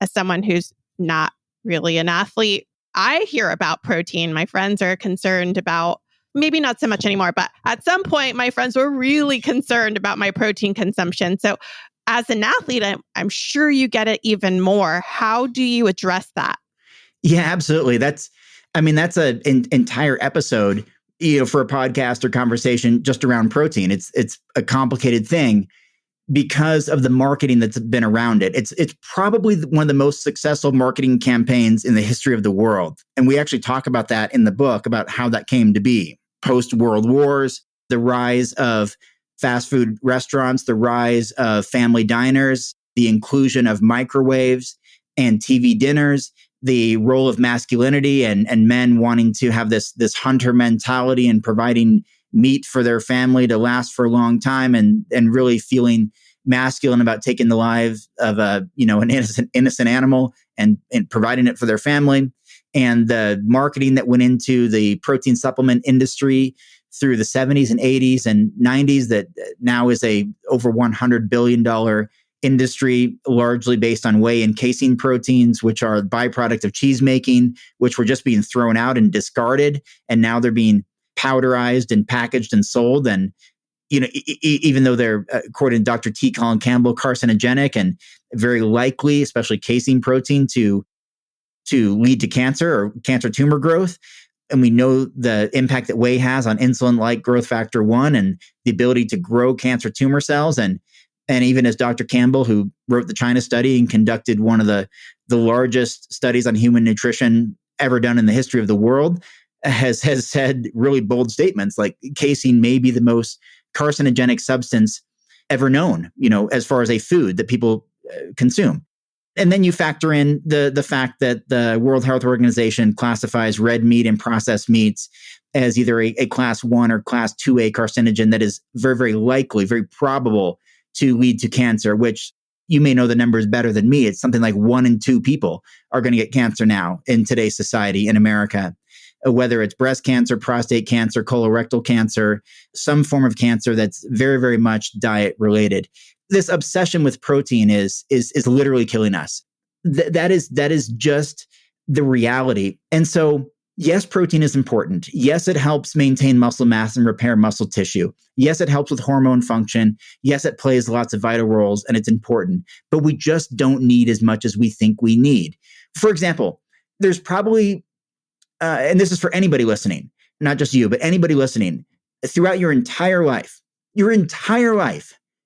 someone who's not really an athlete, I hear about protein. My friends are concerned about, maybe not so much anymore, but at some point, my friends were really concerned about my protein consumption. So as an athlete, I'm sure you get it even more. How do you address that? Yeah, absolutely. That's an entire episode, for a podcast or conversation just around protein. It's a complicated thing because of the marketing that's been around it. It's probably one of the most successful marketing campaigns in the history of the world. And we actually talk about that in the book, about how that came to be. Post-World Wars, the rise of fast food restaurants, the rise of family diners, the inclusion of microwaves and TV dinners, the role of masculinity and men wanting to have this hunter mentality and providing meat for their family to last for a long time, and really feeling masculine about taking the lives of an innocent animal and providing it for their family. And the marketing that went into the protein supplement industry through the 70s and 80s and 90s that now is a over $100 billion industry, largely based on whey and casein proteins, which are a byproduct of cheese making, which were just being thrown out and discarded. And now they're being powderized and packaged and sold. And, even though they're, according to Dr. T. Colin Campbell, carcinogenic and very likely, especially casein protein, to lead to cancer or cancer tumor growth. And we know the impact that whey has on insulin-like growth factor 1 and the ability to grow cancer tumor cells. And even as Dr. Campbell, who wrote the China study and conducted one of the largest studies on human nutrition ever done in the history of the world, has said really bold statements like casein may be the most carcinogenic substance ever known, as far as a food that people consume. And then you factor in the fact that the World Health Organization classifies red meat and processed meats as either a class 1 or class 2A carcinogen that is very, very likely, very probable to lead to cancer, which you may know the numbers better than me. It's something like 1 in 2 people are going to get cancer now in today's society in America, whether it's breast cancer, prostate cancer, colorectal cancer, some form of cancer that's very, very much diet related. This obsession with protein is literally killing us. That is just the reality. And so, yes, protein is important. Yes, it helps maintain muscle mass and repair muscle tissue. Yes, it helps with hormone function. Yes, it plays lots of vital roles and it's important, but we just don't need as much as we think we need. For example, there's probably, and this is for anybody listening, not just you, but anybody listening, throughout your entire life,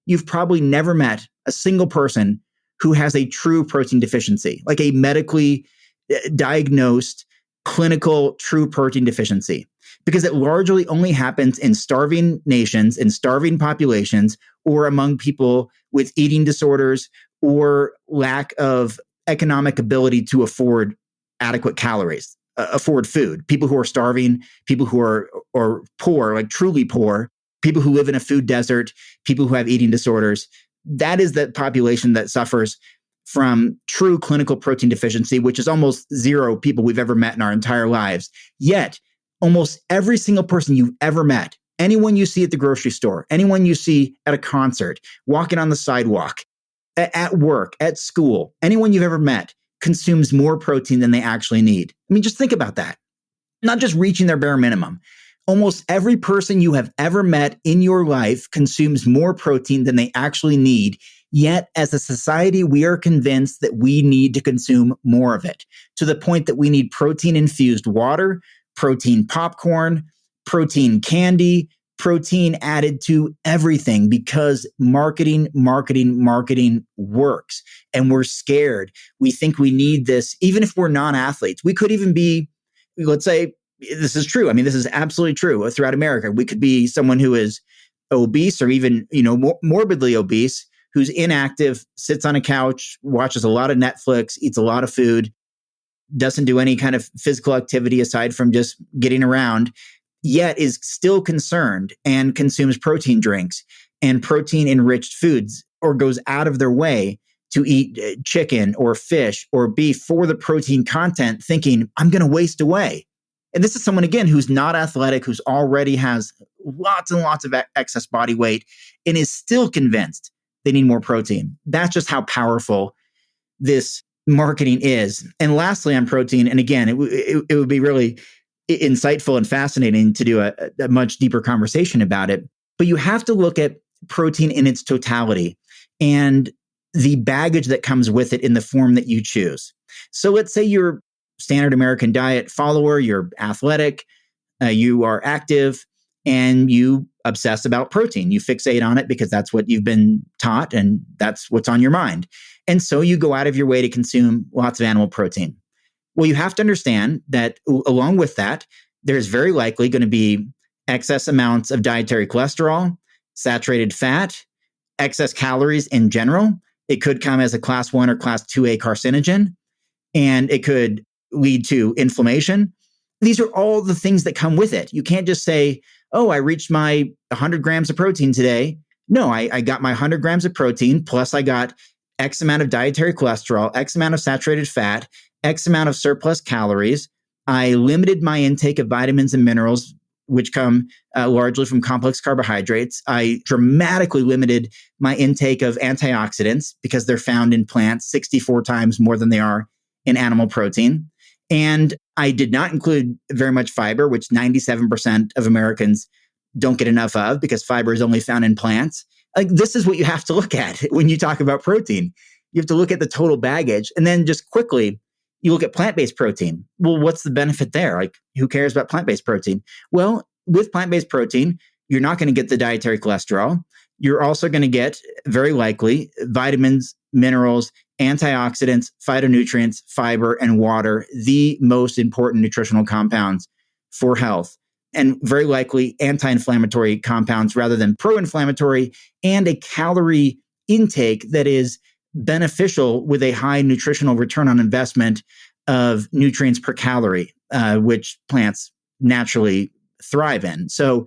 you've probably never met a single person who has a true protein deficiency, like a medically diagnosed clinical true protein deficiency, because it largely only happens in starving nations, in starving populations, or among people with eating disorders or lack of economic ability to afford adequate calories, afford food. People who are starving, people who are poor, like truly poor, people who live in a food desert, people who have eating disorders. That is the population that suffers from true clinical protein deficiency, which is almost 0 people we've ever met in our entire lives. Yet, almost every single person you've ever met, anyone you see at the grocery store, anyone you see at a concert, walking on the sidewalk, at work, at school, anyone you've ever met consumes more protein than they actually need. I mean, just think about that. Not just reaching their bare minimum. Almost every person you have ever met in your life consumes more protein than they actually need. Yet, as a society, we are convinced that we need to consume more of it, to the point that we need protein-infused water, protein popcorn, protein candy, protein added to everything, because marketing works. And we're scared. We think we need this, even if we're non-athletes. We could even be, let's say, this is true. I mean, this is absolutely true throughout America. We could be someone who is obese or even, morbidly obese, who's inactive, sits on a couch, watches a lot of Netflix, eats a lot of food, doesn't do any kind of physical activity aside from just getting around, yet is still concerned and consumes protein drinks and protein enriched foods, or goes out of their way to eat chicken or fish or beef for the protein content, thinking, I'm going to waste away. And this is someone, again, who's not athletic, who's already has lots and lots of excess body weight and is still convinced they need more protein. That's just how powerful this marketing is. And lastly, on protein, and again, it would be really insightful and fascinating to do a much deeper conversation about it. But you have to look at protein in its totality and the baggage that comes with it in the form that you choose. So let's say you're standard American diet follower, you're athletic, you are active, and you obsess about protein. You fixate on it because that's what you've been taught and that's what's on your mind. And so you go out of your way to consume lots of animal protein. Well, you have to understand that along with that, there's very likely going to be excess amounts of dietary cholesterol, saturated fat, excess calories in general. It could come as a class 1 or class 2A carcinogen, and it could lead to inflammation. These are all the things that come with it. You can't just say, oh, I reached my 100 grams of protein today. No, I got my 100 grams of protein, plus I got X amount of dietary cholesterol, X amount of saturated fat, X amount of surplus calories. I limited my intake of vitamins and minerals which come largely from complex carbohydrates. I dramatically limited my intake of antioxidants because they're found in plants 64 times more than they are in animal protein. And I did not include very much fiber, which 97% of Americans don't get enough of because fiber is only found in plants. Like, this is what you have to look at when you talk about protein. You have to look at the total baggage. And then just quickly, you look at plant-based protein. Well, what's the benefit there? Like, who cares about plant-based protein? Well, with plant-based protein, you're not going to get the dietary cholesterol. You're also going to get, very likely, vitamins, minerals, antioxidants, phytonutrients, fiber, and water, the most important nutritional compounds for health. And very likely anti-inflammatory compounds rather than pro-inflammatory, and a calorie intake that is beneficial with a high nutritional return on investment of nutrients per calorie, which plants naturally thrive in. So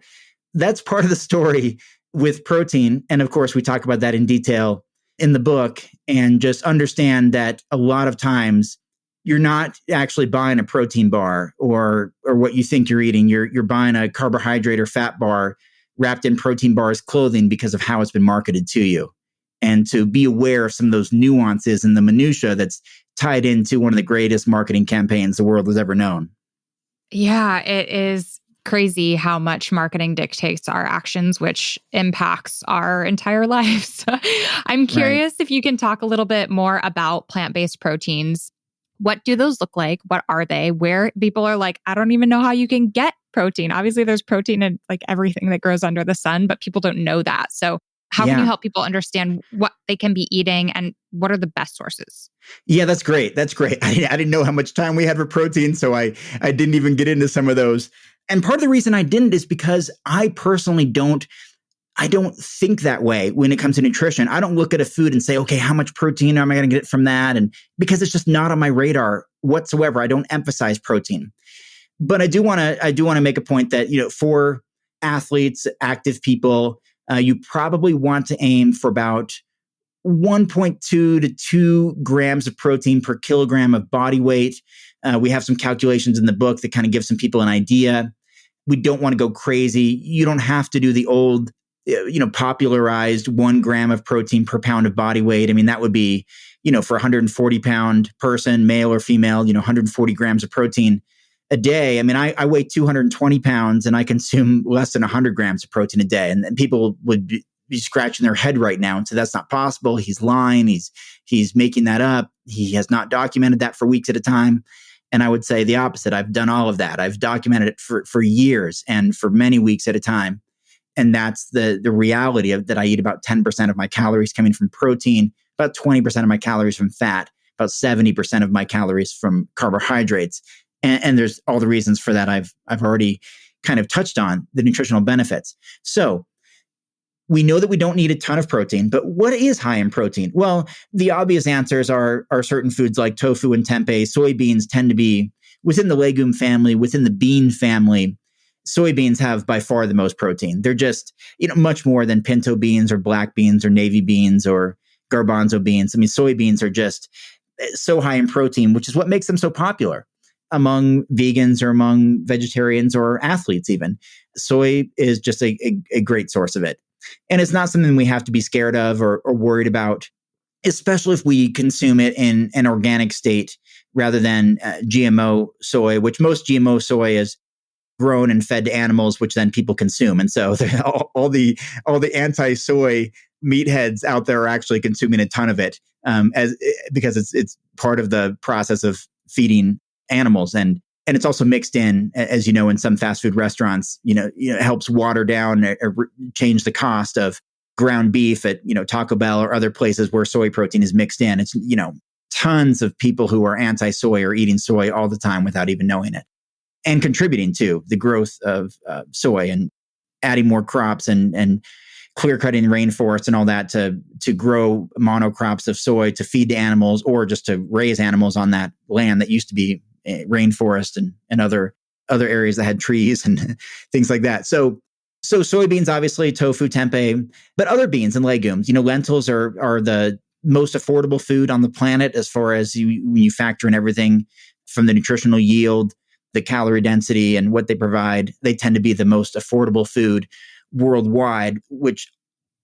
that's part of the story with protein. And of course, we talk about that in detail in the book, and just understand that a lot of times you're not actually buying a protein bar or what you think you're eating. You're buying a carbohydrate or fat bar wrapped in protein bars clothing because of how it's been marketed to you. And to be aware of some of those nuances and the minutia that's tied into one of the greatest marketing campaigns the world has ever known. Yeah, it is crazy how much marketing dictates our actions, which impacts our entire lives. I'm curious if you can talk a little bit more about plant-based proteins. What do those look like? What are they? Where people are like, I don't even know how you can get protein. Obviously, there's protein in like everything that grows under the sun, but people don't know that. So how can you help people understand what they can be eating and what are the best sources? Yeah, that's great. That's great. I didn't know how much time we had for protein, so I didn't even get into some of those. And part of the reason I didn't is because I personally don't think that way when it comes to nutrition. I don't look at a food and say, okay, how much protein am I going to get from that? And because it's just not on my radar whatsoever, I don't emphasize protein. But I do want to make a point that, for athletes, active people, you probably want to aim for about 1.2 to 2 grams of protein per kilogram of body weight. We have some calculations in the book that kind of give some people an idea. We don't want to go crazy. You don't have to do the old, popularized 1 gram of protein per pound of body weight. I mean, that would be, for a 140-pound person, male or female, 140 grams of protein a day. I mean, I weigh 220 pounds and I consume less than 100 grams of protein a day. And people would be scratching their head right now and say, that's not possible. He's lying. He's making that up. He has not documented that for weeks at a time. And I would say the opposite. I've done all of that. I've documented it for years and for many weeks at a time. And that's the reality of that. I eat about 10% of my calories coming from protein, about 20% of my calories from fat, about 70% of my calories from carbohydrates. And there's all the reasons for that I've already kind of touched on, the nutritional benefits. So we know that we don't need a ton of protein, but what is high in protein? Well, the obvious answers are certain foods like tofu and tempeh. Soybeans tend to be within the legume family, within the bean family. Soybeans have by far the most protein. They're just, much more than pinto beans or black beans or navy beans or garbanzo beans. I mean, soybeans are just so high in protein, which is what makes them so popular among vegans or among vegetarians or athletes even. Soy is just a great source of it. And it's not something we have to be scared of or worried about, especially if we consume it in an organic state rather than GMO soy, which most GMO soy is grown and fed to animals, which then people consume. And so all the anti-soy meatheads out there are actually consuming a ton of it because it's part of the process of feeding animals. And it's also mixed in, as you know, in some fast food restaurants, it helps water down or change the cost of ground beef at, Taco Bell or other places where soy protein is mixed in. It's, tons of people who are anti-soy are eating soy all the time without even knowing it, and contributing to the growth of soy and adding more crops and clear cutting rainforests and all that to grow monocrops of soy to feed to animals or just to raise animals on that land that used to be rainforest and other areas that had trees and things like that. So soybeans, obviously, tofu, tempeh, but other beans and legumes. Lentils are the most affordable food on the planet as far as when you factor in everything from the nutritional yield the calorie density and what they provide, they tend to be the most affordable food worldwide, which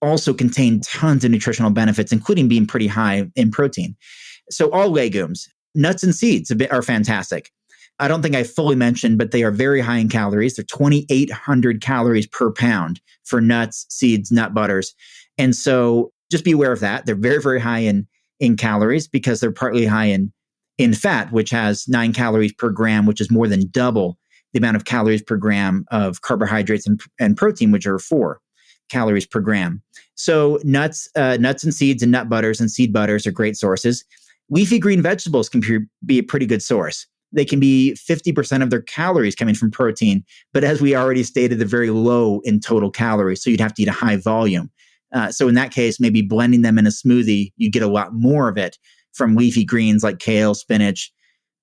also contain tons of nutritional benefits, including being pretty high in protein. So all legumes, nuts and seeds are fantastic. I don't think I fully mentioned, but they are very high in calories. They're 2,800 calories per pound for nuts, seeds, nut butters. And so just be aware of that. They're very, very high in calories because they're partly high in fat, which has 9 calories per gram, which is more than double the amount of calories per gram of carbohydrates and protein, which are 4 calories per gram. So nuts and seeds and nut butters and seed butters are great sources. Leafy green vegetables can be a pretty good source. They can be 50% of their calories coming from protein, but as we already stated, they're very low in total calories. So you'd have to eat a high volume. So in that case, maybe blending them in a smoothie, you get a lot more of it from leafy greens like kale, spinach,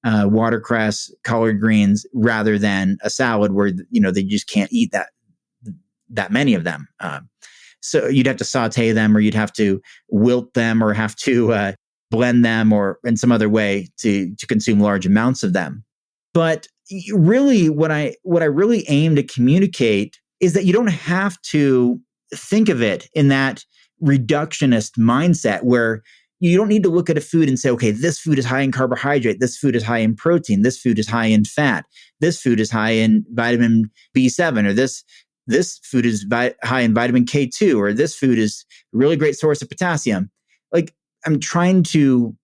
watercress, collard greens, rather than a salad where they just can't eat that many of them. So you'd have to saute them, or you'd have to wilt them, or have to blend them, or in some other way to consume large amounts of them. But really, what I really aim to communicate is that you don't have to think of it in that reductionist mindset where you don't need to look at a food and say, okay, this food is high in carbohydrate, this food is high in protein, this food is high in fat, this food is high in vitamin B7, or this food is high in vitamin K2, or this food is a really great source of potassium. Like, I'm trying to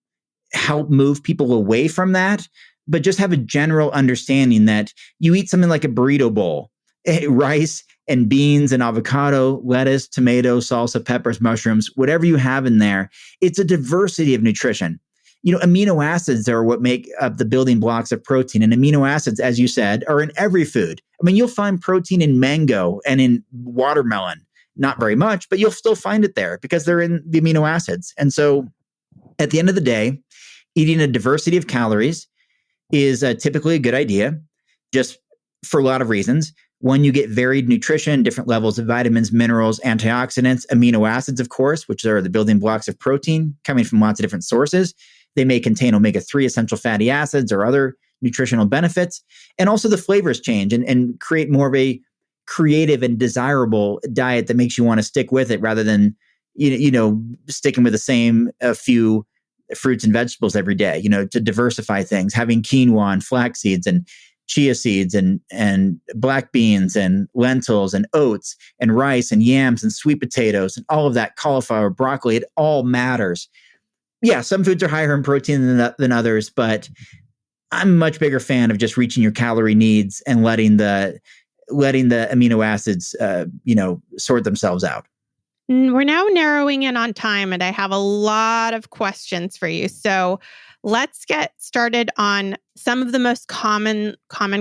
help move people away from that, but just have a general understanding that you eat something like a burrito bowl, rice and beans and avocado, lettuce, tomato, salsa, peppers, mushrooms, whatever you have in there. It's a diversity of nutrition. Amino acids are what make up the building blocks of protein. And amino acids, as you said, are in every food. I mean, you'll find protein in mango and in watermelon. Not very much, but you'll still find it there because they're in the amino acids. And so at the end of the day, eating a diversity of calories is typically a good idea, just for a lot of reasons. One, you get varied nutrition, different levels of vitamins, minerals, antioxidants, amino acids, of course, which are the building blocks of protein, coming from lots of different sources. They may contain omega-3 essential fatty acids or other nutritional benefits. And also the flavors change and create more of a creative and desirable diet that makes you want to stick with it rather than, sticking with the same few fruits and vegetables every day, to diversify things, having quinoa and flax seeds and chia seeds and black beans and lentils and oats and rice and yams and sweet potatoes and all of that, cauliflower, broccoli, it all matters. Yeah, some foods are higher in protein than others, but I'm a much bigger fan of just reaching your calorie needs and letting the amino acids, sort themselves out. We're now narrowing in on time, and I have a lot of questions for you. So let's get started on some of the most common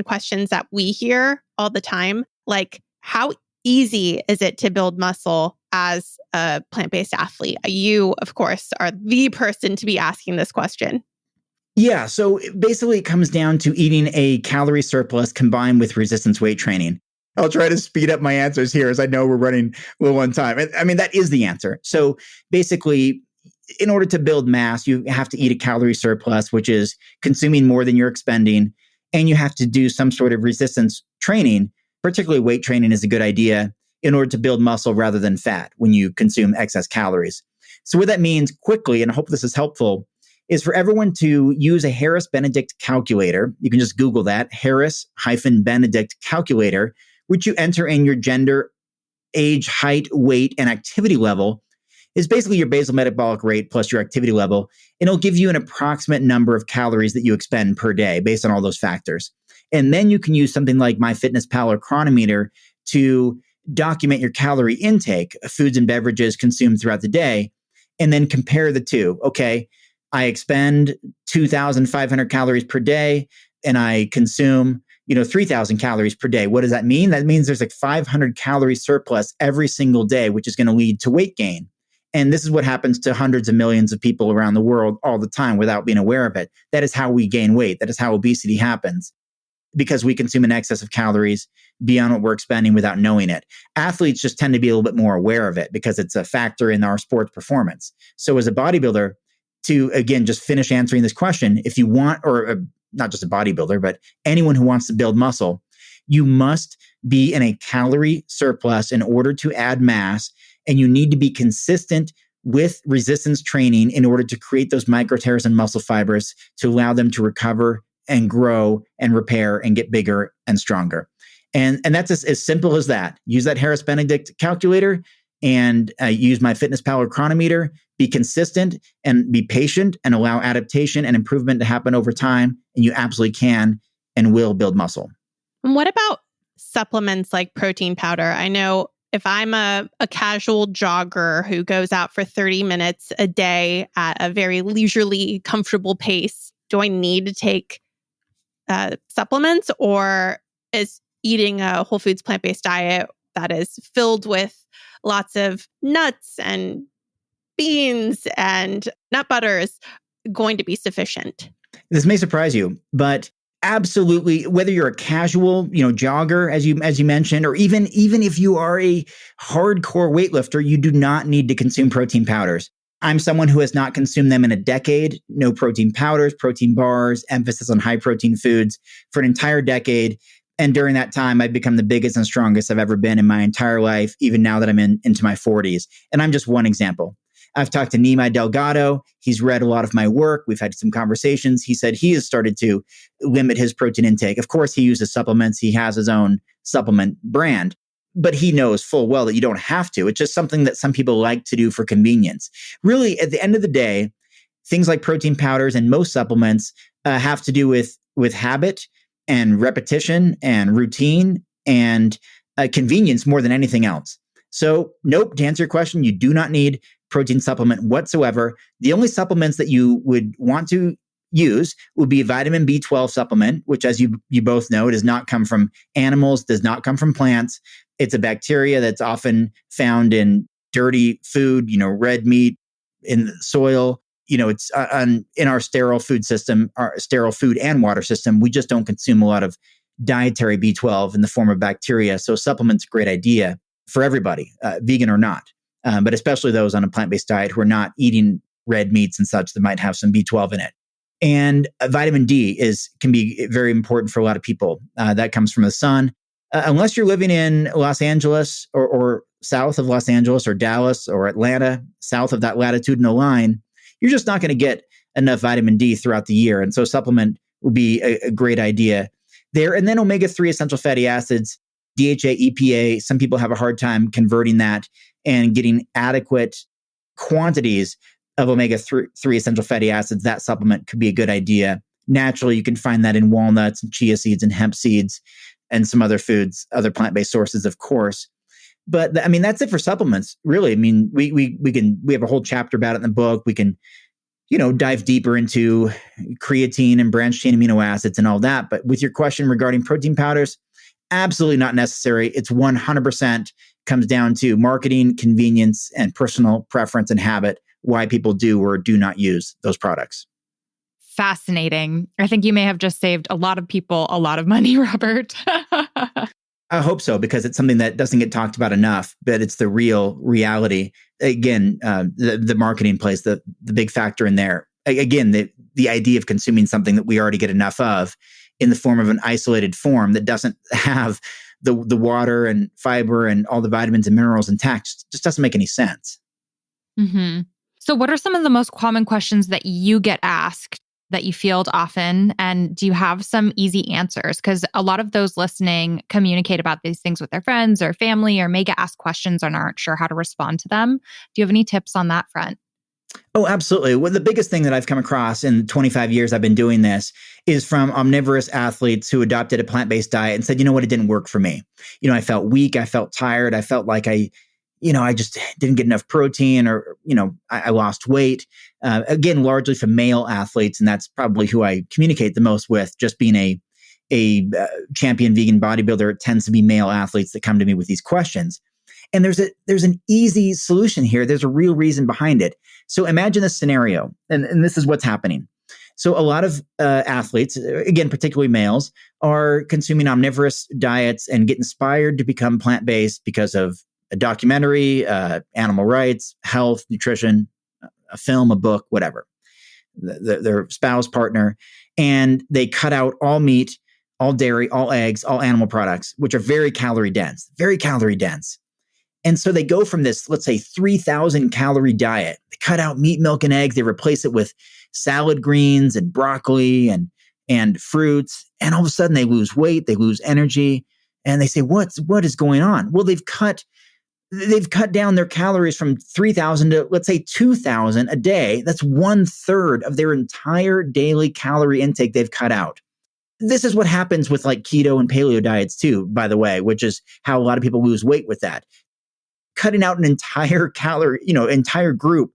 questions that we hear all the time. Like, how easy is it to build muscle as a plant-based athlete? You, of course, are the person to be asking this question. Yeah. So basically it comes down to eating a calorie surplus combined with resistance weight training. I'll try to speed up my answers here as I know we're running a little on time. I mean, that is the answer. So basically, in order to build mass, you have to eat a calorie surplus, which is consuming more than you're expending. And you have to do some sort of resistance training, particularly weight training is a good idea in order to build muscle rather than fat when you consume excess calories. So what that means quickly, and I hope this is helpful, is for everyone to use a Harris-Benedict calculator. You can just Google that, Harris-Benedict calculator, which you enter in your gender, age, height, weight, and activity level. Is basically your basal metabolic rate plus your activity level. And it'll give you an approximate number of calories that you expend per day based on all those factors. And then you can use something like MyFitnessPal or Chronometer to document your calorie intake of foods and beverages consumed throughout the day, and then compare the two. Okay, I expend 2,500 calories per day and I consume 3,000 calories per day. What does that mean? That means there's like 500 calorie surplus every single day, which is going to lead to weight gain. And this is what happens to hundreds of millions of people around the world all the time without being aware of it. That is how we gain weight. That is how obesity happens, because we consume an excess of calories beyond what we're expending without knowing it. Athletes just tend to be a little bit more aware of it because it's a factor in our sports performance. So as a bodybuilder, to again, just finish answering this question, if you want, or not just a bodybuilder, but anyone who wants to build muscle, you must be in a calorie surplus in order to add mass. And you need to be consistent with resistance training in order to create those micro tears and muscle fibers to allow them to recover and grow and repair and get bigger and stronger. And that's as simple as that. Use that Harris Benedict calculator and use my FitnessPal chronometer. Be consistent and be patient and allow adaptation and improvement to happen over time. And you absolutely can and will build muscle. And what about supplements like protein powder? I know if I'm a casual jogger who goes out for 30 minutes a day at a very leisurely, comfortable pace, do I need to take supplements, or is eating a whole foods plant-based diet that is filled with lots of nuts and beans and nut butters going to be sufficient? This may surprise you, but absolutely, whether you're a casual, jogger, as you mentioned, or even if you are a hardcore weightlifter, you do not need to consume protein powders. I'm someone who has not consumed them in a decade. No protein powders, protein bars, emphasis on high protein foods for an entire decade. And during that time, I've become the biggest and strongest I've ever been in my entire life, even now that I'm into my 40s. And I'm just one example. I've talked to Nimai Delgado. He's read a lot of my work. We've had some conversations. He said he has started to limit his protein intake. Of course, he uses supplements. He has his own supplement brand, but he knows full well that you don't have to. It's just something that some people like to do for convenience. Really, at the end of the day, things like protein powders and most supplements have to do with habit and repetition and routine and convenience more than anything else. So nope, to answer your question, you do not need protein supplement whatsoever. The only supplements that you would want to use would be vitamin B12 supplement, which, as you both know, does not come from animals, does not come from plants. It's a bacteria that's often found in dirty food, red meat, in the soil. It's in our sterile food system, our sterile food and water system. We just don't consume a lot of dietary B12 in the form of bacteria. So supplement's a great idea for everybody, vegan or not. But especially those on a plant-based diet who are not eating red meats and such that might have some B12 in it. And vitamin D can be very important for a lot of people. That comes from the sun. Unless you're living in Los Angeles or south of Los Angeles or Dallas or Atlanta, south of that latitudinal line, you're just not going to get enough vitamin D throughout the year. And so supplement would be a great idea there. And then omega-3 essential fatty acids, DHA, EPA, some people have a hard time converting that and getting adequate quantities of omega-3 essential fatty acids. That supplement could be a good idea. Naturally, you can find that in walnuts and chia seeds and hemp seeds and some other foods, other plant-based sources, of course. But that's it for supplements, really. We have a whole chapter about it in the book. We can, dive deeper into creatine and branched chain amino acids and all that. But with your question regarding protein powders, absolutely not necessary. It's 100% comes down to marketing, convenience, and personal preference and habit, why people do or do not use those products. Fascinating. I think you may have just saved a lot of people a lot of money, Robert. I hope so, because it's something that doesn't get talked about enough, but it's the real reality. Again, the marketing plays the big factor in there. Again, the idea of consuming something that we already get enough of in the form of an isolated form that doesn't have the water and fiber and all the vitamins and minerals intact just doesn't make any sense. Mm-hmm. So what are some of the most common questions that you get asked that you field often? And do you have some easy answers? Because a lot of those listening communicate about these things with their friends or family, or may get asked questions and aren't sure how to respond to them. Do you have any tips on that front? Oh, absolutely. Well, the biggest thing that I've come across in 25 years I've been doing this is from omnivorous athletes who adopted a plant-based diet and said, you know what, it didn't work for me. I felt weak. I felt tired. I felt like I just didn't get enough protein, or, I lost weight. Again, largely from male athletes. And that's probably who I communicate the most with. Just being a champion vegan bodybuilder, it tends to be male athletes that come to me with these questions. And there's an easy solution here. There's a real reason behind it. So imagine this scenario, and this is what's happening. So a lot of athletes, again, particularly males, are consuming omnivorous diets and get inspired to become plant-based because of a documentary, animal rights, health, nutrition, a film, a book, whatever, their spouse, partner. and they cut out all meat, all dairy, all eggs, all animal products, which are very calorie dense, very calorie dense. And so they go from this, let's say 3,000 calorie diet. They cut out meat, milk, and eggs. They replace it with salad greens and broccoli and fruits. And all of a sudden they lose weight, they lose energy. And they say, what is going on? Well, they've cut down their calories from 3,000 to, let's say, 2,000 a day. That's 1/3 of their entire daily calorie intake they've cut out. This is what happens with like keto and paleo diets too, by the way, which is how a lot of people lose weight with that. Cutting out an entire entire group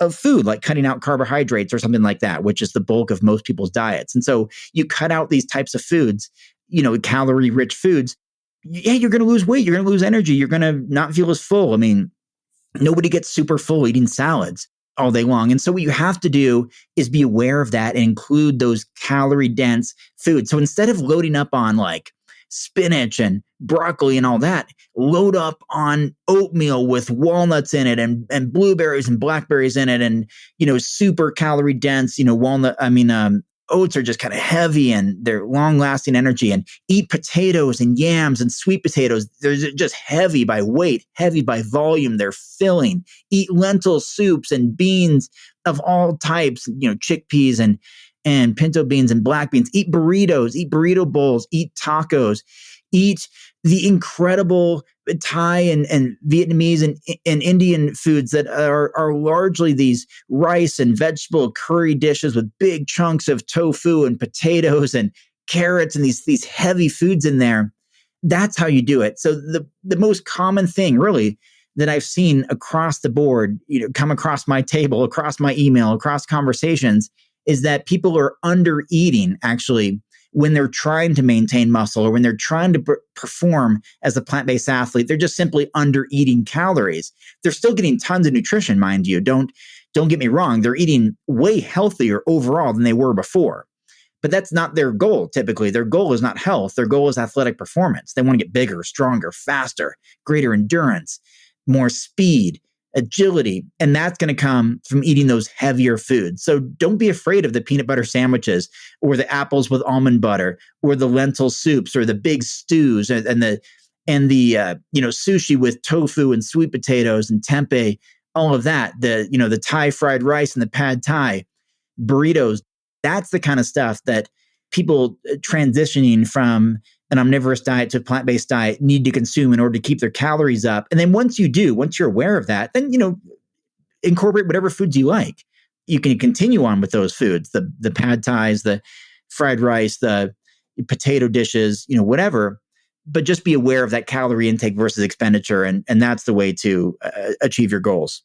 of food, like cutting out carbohydrates or something like that, which is the bulk of most people's diets. And so you cut out these types of foods, calorie rich foods. Yeah, you're going to lose weight. You're going to lose energy. You're going to not feel as full. I mean, nobody gets super full eating salads all day long. And so what you have to do is be aware of that and include those calorie dense foods. So instead of loading up on like spinach and broccoli and all that, load up on oatmeal with walnuts in it and blueberries and blackberries in it and, super calorie dense, oats are just kind of heavy and they're long lasting energy, and eat potatoes and yams and sweet potatoes. They're just heavy by weight, heavy by volume. They're filling. Eat lentil soups and beans of all types, chickpeas and pinto beans and black beans. Eat burritos, eat burrito bowls, eat tacos, eat the incredible Thai and Vietnamese and Indian foods that are largely these rice and vegetable curry dishes with big chunks of tofu and potatoes and carrots and these heavy foods in there. That's how you do it. So the most common thing really that I've seen across the board, come across my table, across my email, across conversations, is that people are under eating actually when they're trying to maintain muscle or when they're trying to perform as a plant-based athlete. They're just simply under eating calories. They're still getting tons of nutrition, mind you. Don't get me wrong. They're eating way healthier overall than they were before. But that's not their goal. Typically, their goal is not health. Their goal is athletic performance. They want to get bigger, stronger, faster, greater endurance, more speed, agility, and that's going to come from eating those heavier foods. So don't be afraid of the peanut butter sandwiches or the apples with almond butter or the lentil soups or the big stews and the sushi with tofu and sweet potatoes and tempeh, all of that. The Thai fried rice and the pad Thai, burritos. That's the kind of stuff that people transitioning from an omnivorous diet to a plant-based diet need to consume in order to keep their calories up. And then once you're aware of that, then, incorporate whatever foods you like. You can continue on with those foods, the pad thais, the fried rice, the potato dishes, whatever, but just be aware of that calorie intake versus expenditure. And that's the way to achieve your goals.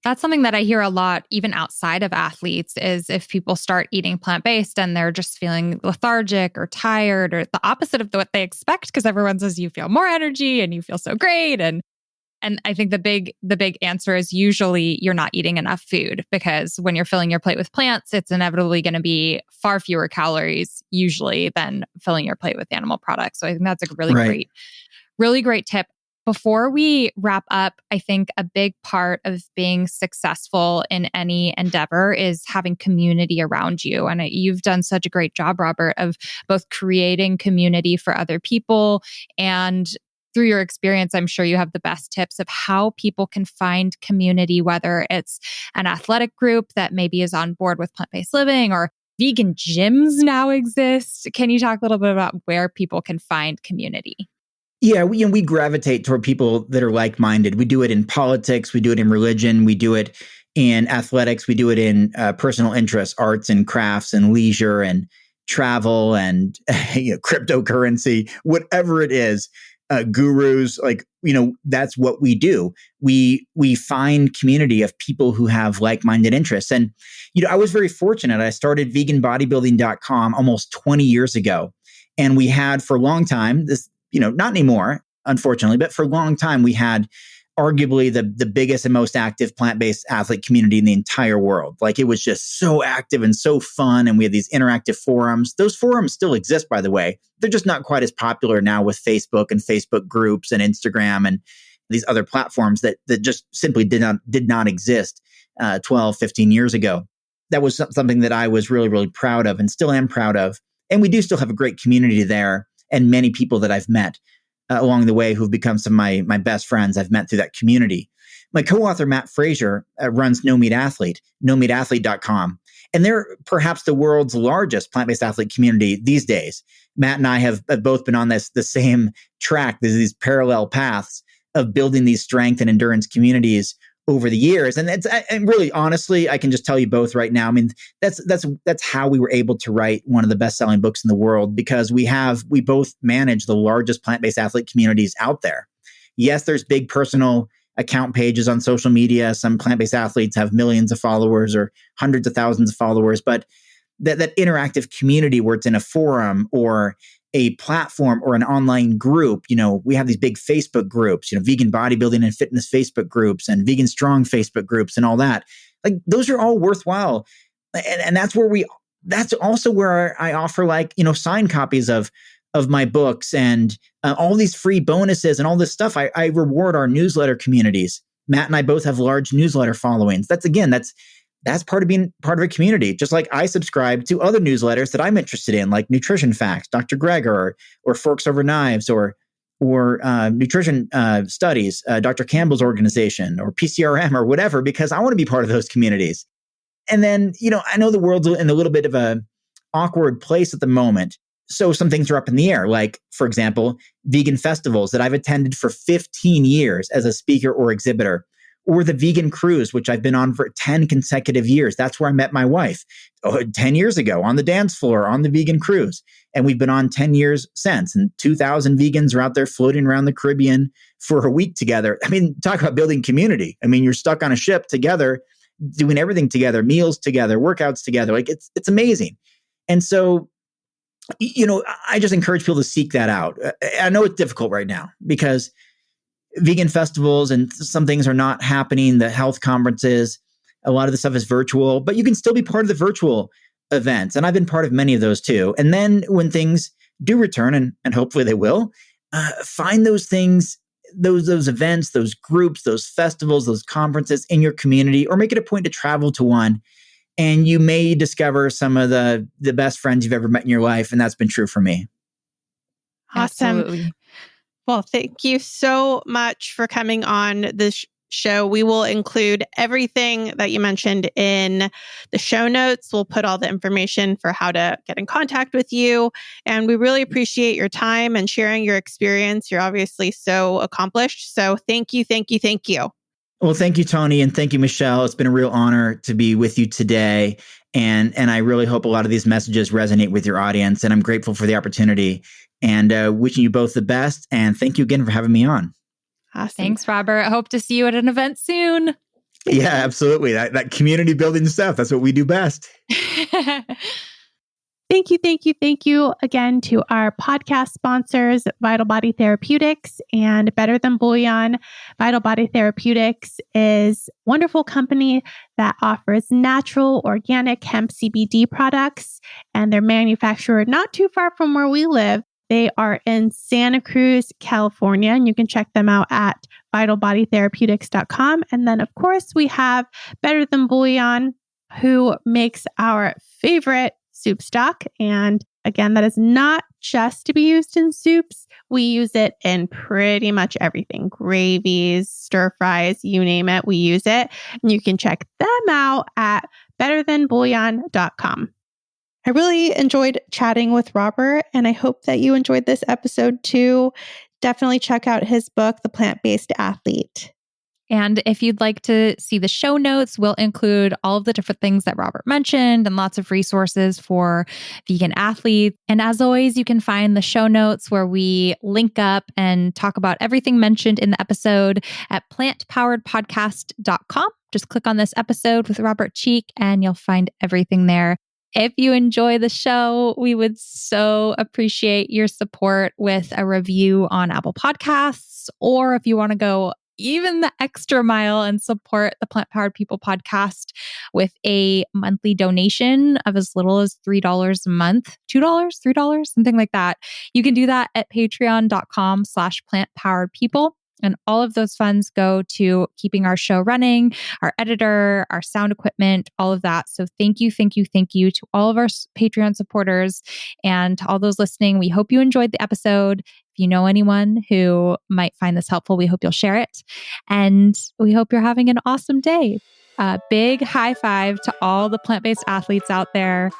That's something that I hear a lot, even outside of athletes, is if people start eating plant-based and they're just feeling lethargic or tired or the opposite of what they expect, because everyone says you feel more energy and you feel so great. And I think the big answer is usually you're not eating enough food, because when you're filling your plate with plants, it's inevitably going to be far fewer calories usually than filling your plate with animal products. So I think that's a really great tip. Before we wrap up, I think a big part of being successful in any endeavor is having community around you. And you've done such a great job, Robert, of both creating community for other people, and through your experience, I'm sure you have the best tips of how people can find community, whether it's an athletic group that maybe is on board with plant-based living, or vegan gyms now exist. Can you talk a little bit about where people can find community? Yeah, we gravitate toward people that are like-minded. We do it in politics. We do it in religion. We do it in athletics. We do it in personal interests, arts and crafts and leisure and travel and cryptocurrency, whatever it is. Gurus, that's what we do. We find community of people who have like-minded interests. And, I was very fortunate. I started veganbodybuilding.com almost 20 years ago. And we had for a long time this, not anymore, unfortunately, but for a long time, we had arguably the biggest and most active plant-based athlete community in the entire world. Like, it was just so active and so fun. And we had these interactive forums. Those forums still exist, by the way. They're just not quite as popular now with Facebook and Facebook groups and Instagram and these other platforms that just simply did not exist 12, 15 years ago. that was something that I was really, really proud of and still am proud of. And we do still have a great community there and many people that I've met along the way who've become some of my best friends I've met through that community. My co-author, Matt Frazier, runs No Meat Athlete, nomeatathlete.com. And they're perhaps the world's largest plant-based athlete community these days. Matt and I have both been on the same track. There's these parallel paths of building these strength and endurance communities over the years. And and really, honestly, I can just tell you both right now. I mean, that's how we were able to write one of the best-selling books in the world, because we both manage the largest plant-based athlete communities out there. Yes, there's big personal account pages on social media. Some plant-based athletes have millions of followers or hundreds of thousands of followers, but that interactive community where it's in a forum or a platform or an online group, we have these big Facebook groups, vegan bodybuilding and fitness Facebook groups and vegan strong Facebook groups and all that. Like, those are all worthwhile. And that's also where I offer signed copies of my books and all these free bonuses and all this stuff. I reward our newsletter communities. Matt and I both have large newsletter followings. That's part of being part of a community. Just like I subscribe to other newsletters that I'm interested in, like Nutrition Facts, Dr. Greger, or Forks Over Knives, or Nutrition Studies, Dr. Campbell's organization, or PCRM, or whatever, because I want to be part of those communities. And then, I know the world's in a little bit of a awkward place at the moment. So some things are up in the air, like, for example, vegan festivals that I've attended for 15 years as a speaker or exhibitor, or the vegan cruise, which I've been on for 10 consecutive years. That's where I met my wife 10 years ago on the dance floor on the vegan cruise. And we've been on 10 years since. And 2,000 vegans are out there floating around the Caribbean for a week together. I mean, talk about building community. I mean, you're stuck on a ship together, doing everything together, meals together, workouts together. Like, it's amazing. And so, I just encourage people to seek that out. I know it's difficult right now because vegan festivals and some things are not happening. The health conferences, a lot of the stuff is virtual, but you can still be part of the virtual events. And I've been part of many of those too. And then when things do return, and hopefully they will, find those things, those events, those groups, those festivals, those conferences in your community, or make it a point to travel to one. And you may discover some of the best friends you've ever met in your life. And that's been true for me. Awesome. Absolutely. Well, thank you so much for coming on this show. We will include everything that you mentioned in the show notes. We'll put all the information for how to get in contact with you. And we really appreciate your time and sharing your experience. You're obviously so accomplished. So thank you, thank you, thank you. Well, thank you, Tony. And thank you, Michelle. It's been a real honor to be with you today. And I really hope a lot of these messages resonate with your audience. And I'm grateful for the opportunity and wishing you both the best. And thank you again for having me on. Awesome. Thanks, Robert. I hope to see you at an event soon. Yeah, absolutely. That community building stuff, that's what we do best. Thank you, thank you, thank you again to our podcast sponsors, Vital Body Therapeutics and Better Than Bouillon. Vital Body Therapeutics is a wonderful company that offers natural, organic hemp CBD products, and they're manufactured not too far from where we live. They are in Santa Cruz, California, and you can check them out at vitalbodytherapeutics.com. And then, of course, we have Better Than Bouillon, who makes our favorite soup stock. And again, that is not just to be used in soups. We use it in pretty much everything. Gravies, stir fries, you name it, we use it. And you can check them out at betterthanbouillon.com. I really enjoyed chatting with Robert, and I hope that you enjoyed this episode too. Definitely check out his book, The Plant-Based Athlete. And if you'd like to see the show notes, we'll include all of the different things that Robert mentioned and lots of resources for vegan athletes. And as always, you can find the show notes where we link up and talk about everything mentioned in the episode at plantpoweredpodcast.com. Just click on this episode with Robert Cheeke and you'll find everything there. If you enjoy the show, we would so appreciate your support with a review on Apple Podcasts, or if you want to go even the extra mile and support the Plant Powered People podcast with a monthly donation of as little as $3 a month, $2, $3, something like that. You can do that at patreon.com/plantpoweredpeople. And all of those funds go to keeping our show running, our editor, our sound equipment, all of that. So thank you to all of our Patreon supporters and to all those listening. We hope you enjoyed the episode. If you know anyone who might find this helpful, we hope you'll share it. And we hope you're having an awesome day. Big high five to all the plant-based athletes out there.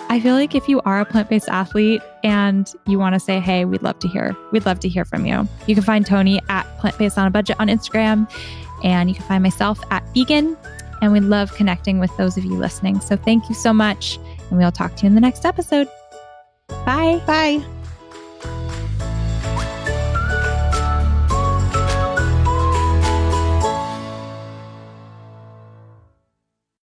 I feel like if you are a plant-based athlete and you want to say, hey, we'd love to hear from you. You can find Tony at Plant-Based on a Budget on Instagram, and you can find myself at Vegan. And we love connecting with those of you listening. So thank you so much. And we'll talk to you in the next episode. Bye. Bye.